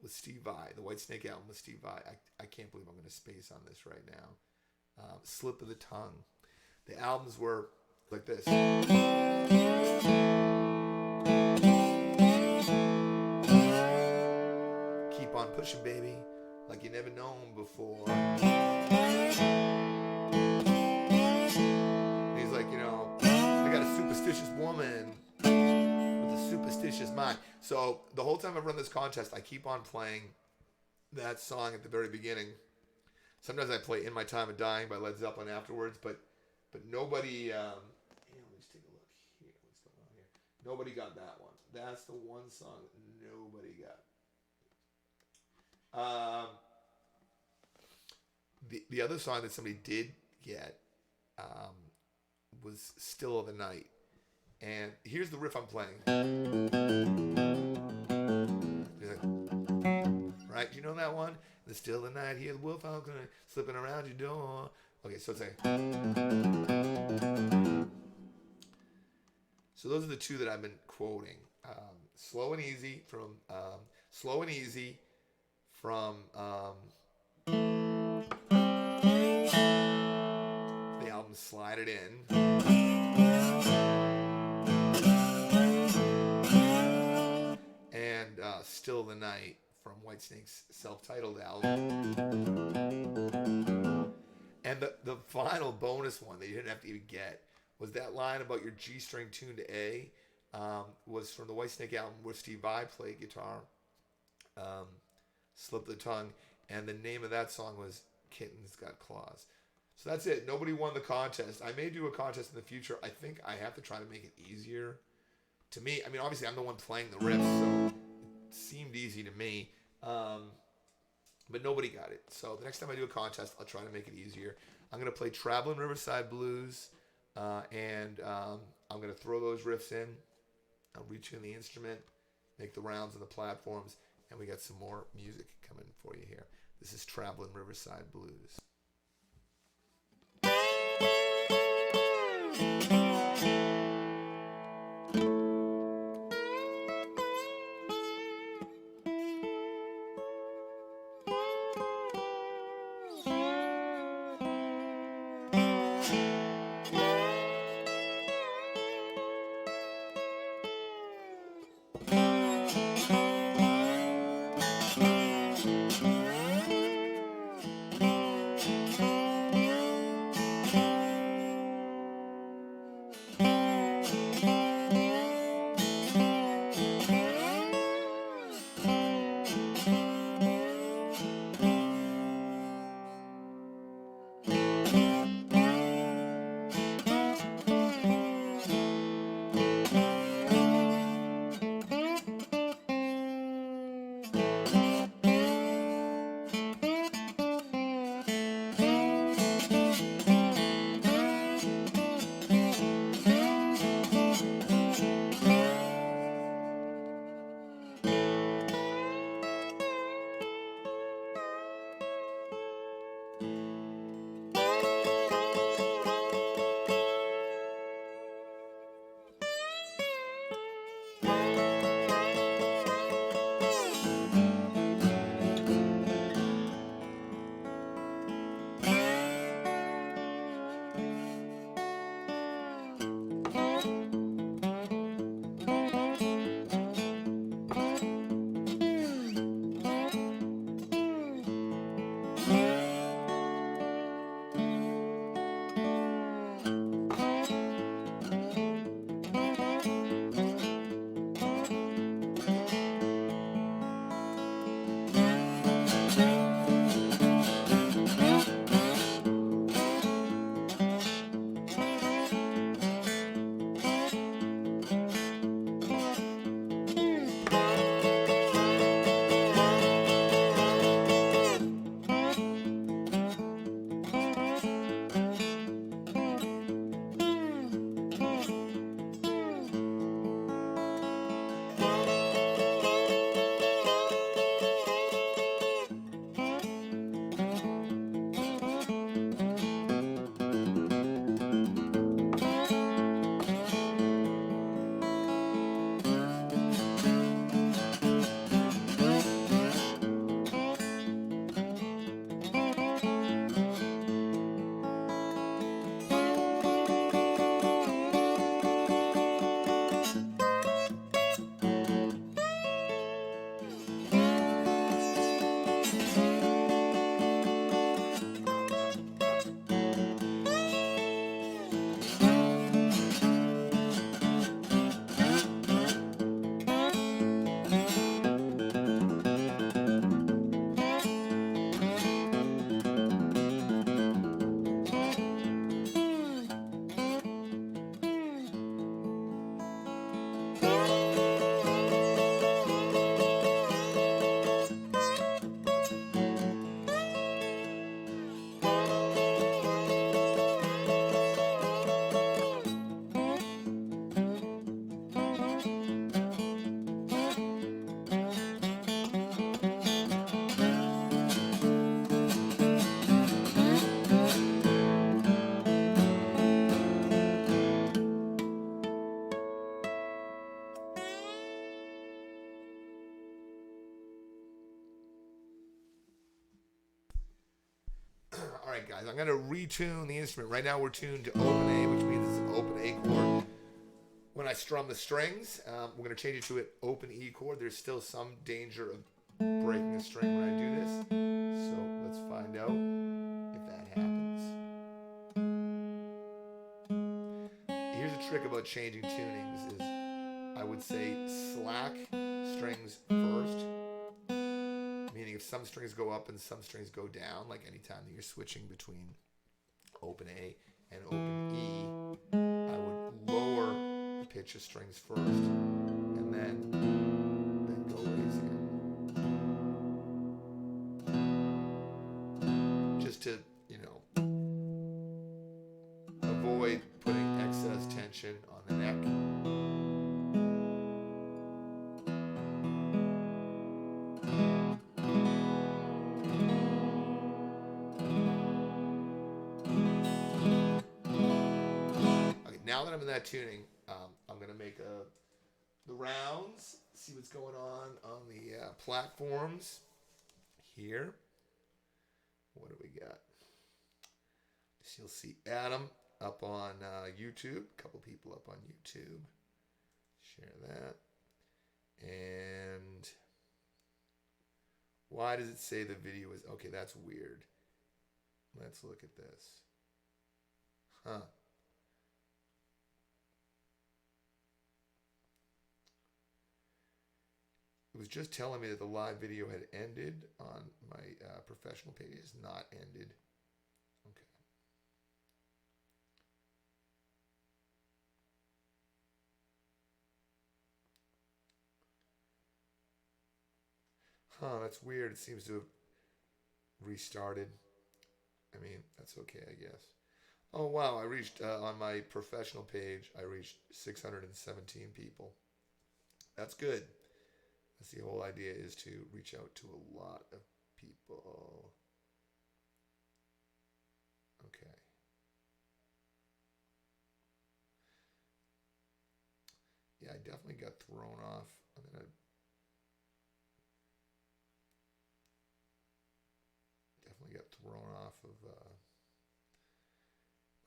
with Steve Vai, the Whitesnake album with Steve Vai. I can't believe I'm going to space on this right now. Slip of the Tongue. The albums were like this. Keep on pushing, baby, like you never known before. And he's like, I got a superstitious woman with a superstitious mind. So the whole time I've run this contest, I keep on playing that song at the very beginning. Sometimes I play In My Time of Dying by Led Zeppelin afterwards, but nobody, let's take a look here. What's going on here? Nobody got that one. That's the one song that nobody got. The other song that somebody did get was Still of the Night. And here's the riff I'm playing. Right? Do you know that one? The Still of the Night, hear the wolf out slipping around your door. Okay, so it's like. So those are the 2 that I've been quoting. Slow and Easy from the album Slide It In. And Still the Night from Whitesnake's self-titled album. And the final bonus one that you didn't have to even get was that line about your G string tuned to A. Was from the Whitesnake album where Steve Vai played guitar. Slip the Tongue. And the name of that song was Kittens Got Claws. So that's it. Nobody won the contest. I may do a contest in the future. I think I have to try to make it easier. To me, I mean, obviously I'm the one playing the riffs, so it seemed easy to me. But nobody got it. So the next time I do a contest, I'll try to make it easier. I'm going to play Traveling Riverside Blues, and I'm going to throw those riffs in. I'll retune the instrument, make the rounds on the platforms, and we got some more music coming for you here. This is Traveling Riverside Blues. All right, guys, I'm going to retune the instrument. Right now we're tuned to open A, which means it's an open A chord. When I strum the strings, we're going to change it to an open E chord. There's still some danger of breaking a string when I do this. So let's find out if that happens. Here's a trick about changing tunings is I would say slack strings first. Meaning if some strings go up and some strings go down, like anytime that you're switching between open A and open E, I would lower the pitch of strings first and then go raise again. Just to, avoid putting excess tension on the neck. Now that I'm in that tuning, I'm going to make the rounds, see what's going on the platforms here. What do we got? So you'll see Adam up on YouTube, a couple people up on YouTube. Share that. And why does it say the video is... Okay, that's weird. Let's look at this. Huh. It was just telling me that the live video had ended on my professional page. It's not ended. Okay. Huh, that's weird. It seems to have restarted. I mean, that's okay, I guess. Oh, wow. I reached, on my professional page, I reached 617 people. That's good. That's the whole idea, is to reach out to a lot of people. Okay. Yeah, I definitely got thrown off. I'm gonna definitely got thrown off of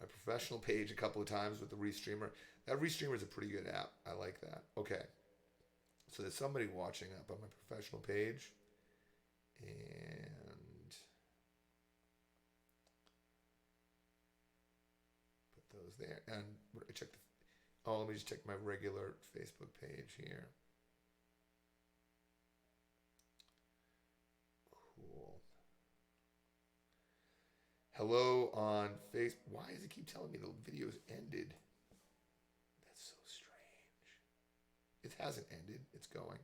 my professional page a couple of times with the Restreamer. That Restreamer is a pretty good app. I like that. Okay. So there's somebody watching up on my professional page, and put those there. And I check let me just check my regular Facebook page here. Cool. Hello on Facebook. Why does it keep telling me the video's ended? That's so strange. It hasn't ended. It's going.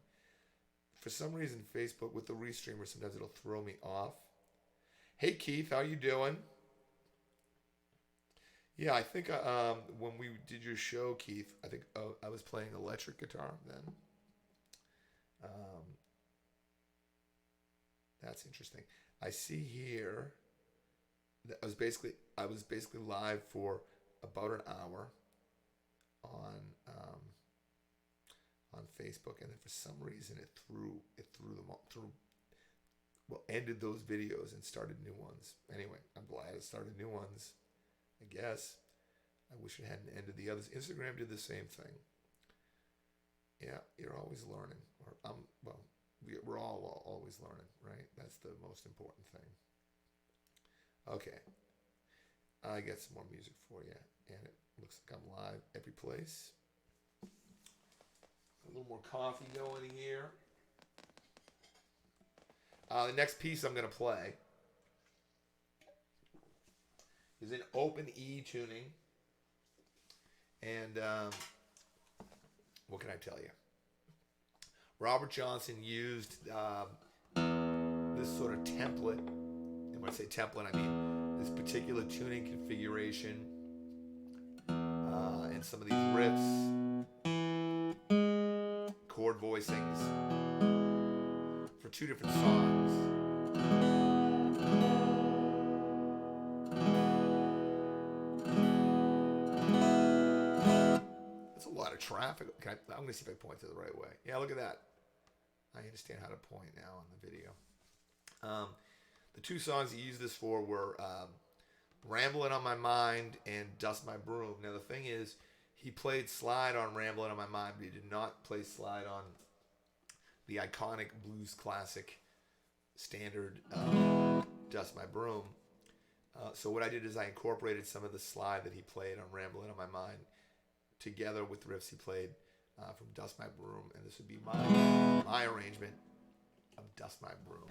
For some reason, Facebook with the Restreamer, sometimes it'll throw me off. Hey, Keith, how you doing? Yeah, I think when we did your show, Keith, I think I was playing electric guitar then. That's interesting. I see here that I was basically live for about an hour on Facebook, and then for some reason it ended those videos and started new ones. Anyway, I'm glad it started new ones. I guess I wish it hadn't ended the others. Instagram did the same thing. Yeah, you're always learning. We're all always learning, right? That's the most important thing. Okay, I got some more music for you, and it looks like I'm live every place. A little more coffee going here. The next piece I'm going to play is an open E tuning. And what can I tell you? Robert Johnson used this sort of template. And when I say template, I mean this particular tuning configuration and some of these riffs, chord voicings for two different songs. That's a lot of traffic. I'm going to see if I point to the right way. Yeah, look at that. I understand how to point now on the video. The two songs he used this for were Ramblin' on My Mind and Dust My Broom. Now, the thing is, he played slide on Ramblin' on My Mind, but he did not play slide on the iconic blues classic standard Dust My Broom. So what I did is I incorporated some of the slide that he played on Ramblin' on My Mind together with riffs he played from Dust My Broom, and this would be my arrangement of Dust My Broom.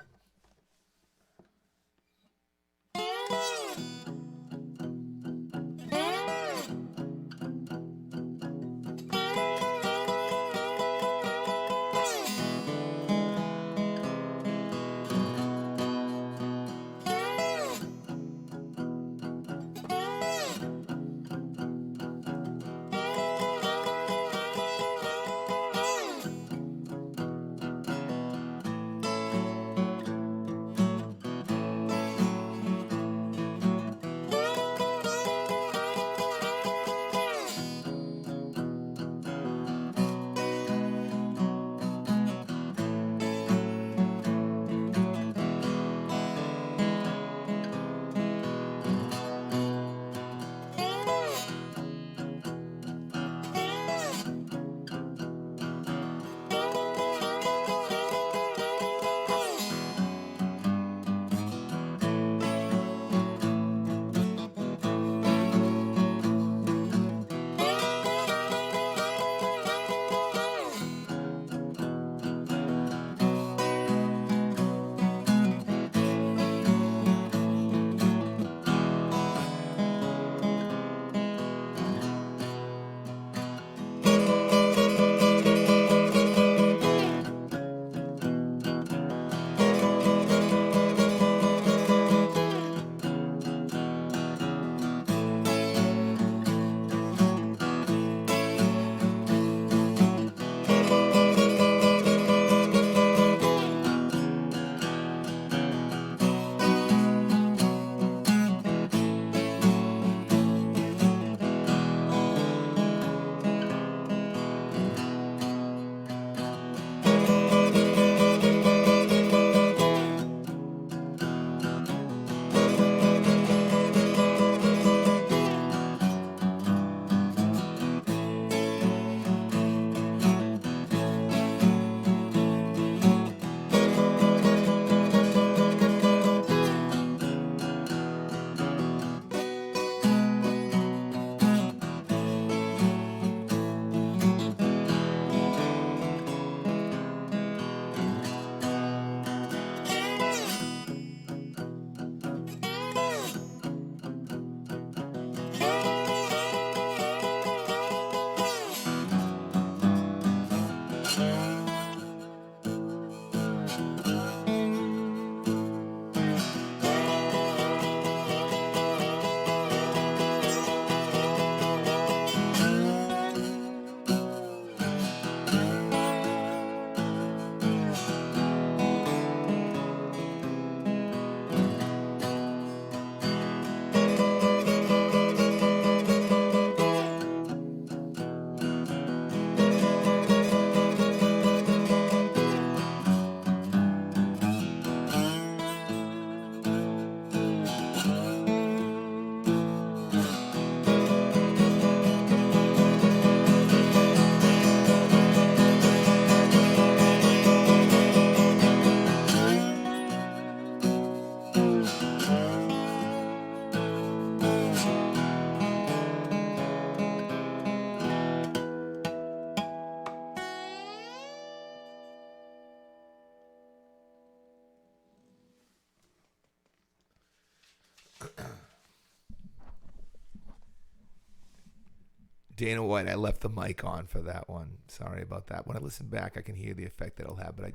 Dana White, I left the mic on for that one. Sorry about that. When I listen back, I can hear the effect that it'll have, but I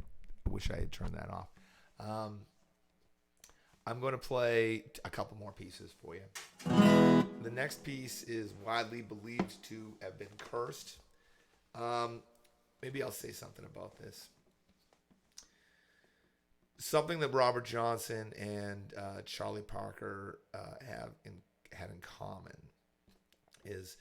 wish I had turned that off. I'm going to play a couple more pieces for you. The next piece is widely believed to have been cursed. Maybe I'll say something about this. Something that Robert Johnson and Charlie Parker had in common is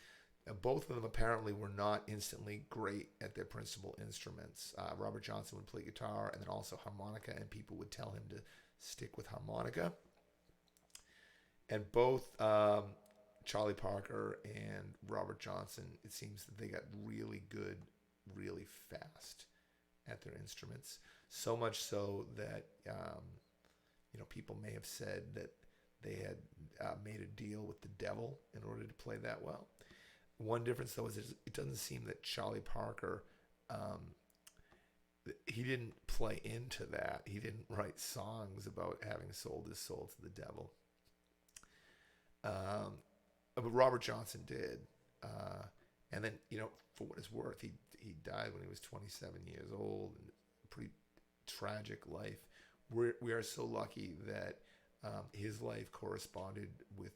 both of them apparently were not instantly great at their principal instruments. Robert Johnson would play guitar and then also harmonica, and people would tell him to stick with harmonica. And both Charlie Parker and Robert Johnson, it seems that they got really good, really fast at their instruments. So much so that people may have said that they had made a deal with the devil in order to play that well. One difference, though, is it doesn't seem that Charlie Parker, he didn't play into that. He didn't write songs about having sold his soul to the devil. But Robert Johnson did. And then, for what it's worth, he died when he was 27 years old. And pretty tragic life. We are so lucky that his life corresponded with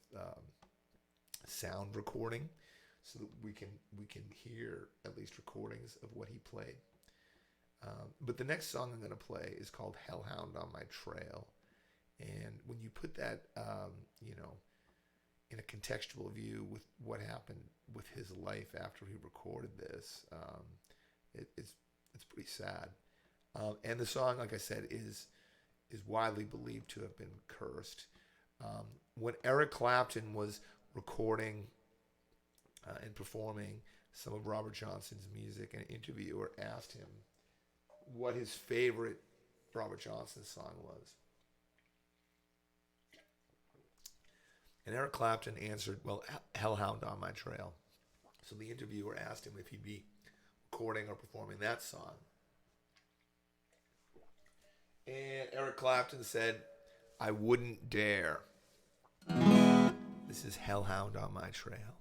sound recording, so that we can hear at least recordings of what he played. But the next song I'm going to play is called Hellhound on My Trail. And when you put that, in a contextual view with what happened with his life after he recorded this, it's pretty sad. And the song, like I said, is widely believed to have been cursed. When Eric Clapton was recording and performing some of Robert Johnson's music, an interviewer asked him what his favorite Robert Johnson song was. And Eric Clapton answered, well, Hellhound on My Trail. So the interviewer asked him if he'd be recording or performing that song. And Eric Clapton said, I wouldn't dare. This is Hellhound on My Trail.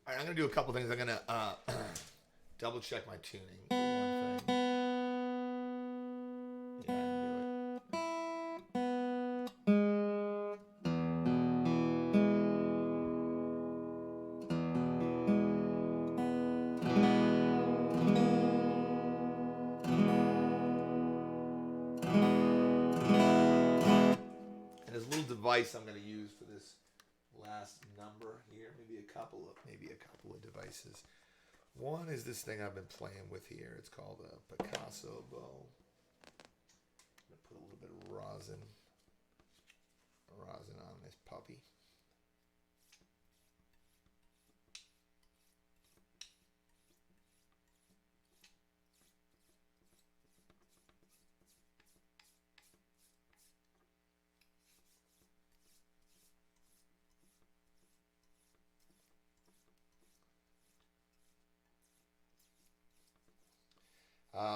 All right, I'm going to do a couple things. I'm going to double check my tuning for one thing. Yeah, I can do it. there's a little device I'm going to use for this last number here. Maybe a couple of devices. One is this thing I've been playing with here. It's called a Picasso bow. I'm going to put a little bit of rosin on this puppy.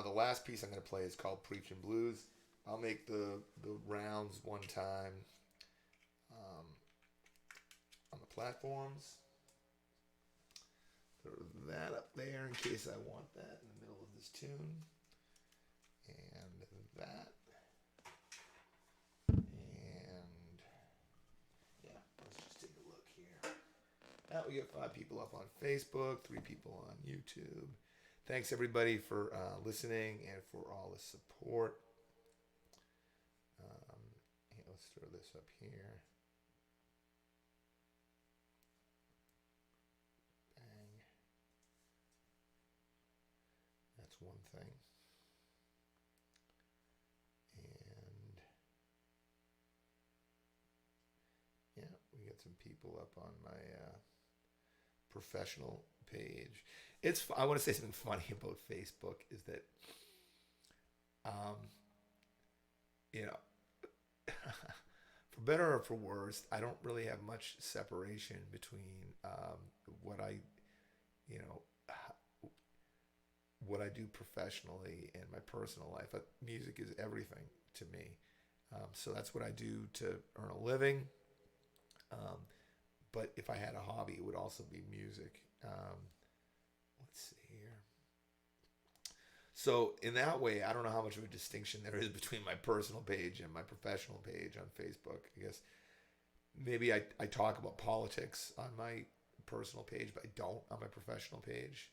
The last piece I'm going to play is called Preaching Blues. I'll make the rounds one time on the platforms. Throw that up there in case I want that in the middle of this tune. And that. And yeah, let's just take a look here. Now we got 5 people up on Facebook, 3 people on YouTube. Thanks everybody for listening and for all the support. Let's throw this up here. Bang. That's one thing. And yeah, we got some people up on my professional page. I want to say something funny about Facebook is that, for better or for worse, I don't really have much separation between what I do professionally and my personal life. Music is everything to me. So that's what I do to earn a living. But if I had a hobby, it would also be music. Let's see here. So in that way, I don't know how much of a distinction there is between my personal page and my professional page on Facebook. I guess maybe I talk about politics on my personal page, but I don't on my professional page.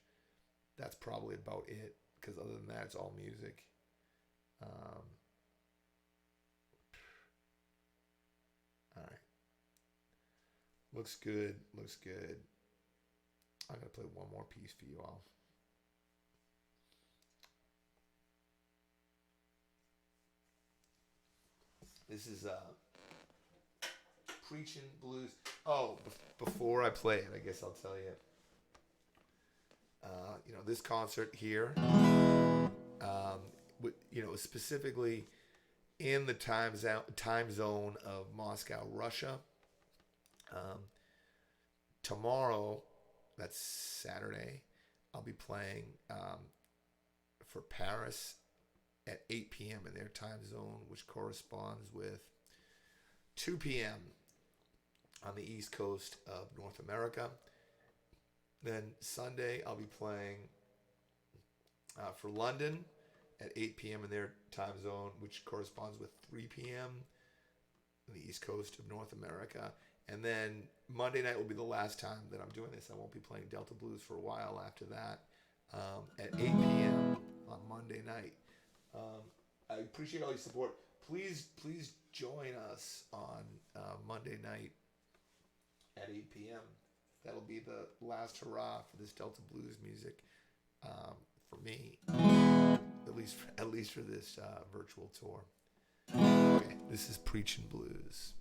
That's probably about it, because other than that, it's all music. All right. Looks good. I'm going to play one more piece for you all. This is Preaching Blues. Oh, before I play it, I guess I'll tell you. This concert here, specifically in the time zone of Moscow, Russia. Tomorrow, that's Saturday, I'll be playing for Paris at 8 p.m. in their time zone, which corresponds with 2 p.m. on the East Coast of North America. Then Sunday, I'll be playing for London at 8 p.m. in their time zone, which corresponds with 3 p.m. on the East Coast of North America. And then Monday night will be the last time that I'm doing this. I won't be playing Delta Blues for a while after that at 8 p.m. on Monday night. I appreciate all your support. Please join us on Monday night at 8 p.m. That'll be the last hurrah for this Delta Blues music for me, at least for this virtual tour. Okay, this is Preaching Blues.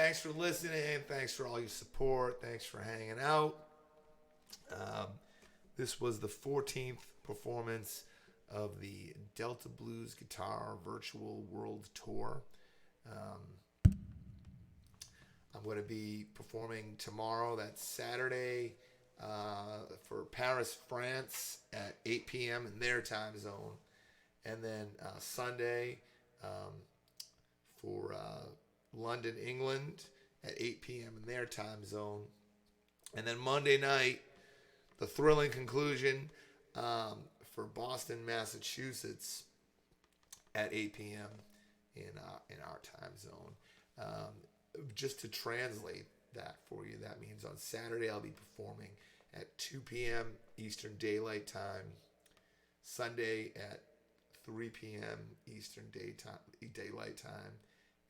thanks for listening. Thanks for all your support. Thanks for hanging out. This was the 14th performance of the Delta Blues Guitar Virtual World Tour. I'm going to be performing tomorrow, that's Saturday, for Paris, France at 8 p.m. in their time zone. And then Sunday for London, England at 8 p.m. in their time zone. And then Monday night, the thrilling conclusion for Boston, Massachusetts at 8 p.m. in our time zone. Just to translate that for you, that means on Saturday I'll be performing at 2 p.m. Eastern Daylight Time, Sunday at 3 p.m. Eastern Daylight Time,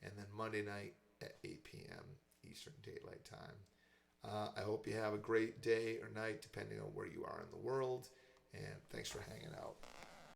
and then Monday night at 8 p.m. Eastern Daylight Time. I hope you have a great day or night, depending on where you are in the world, and thanks for hanging out.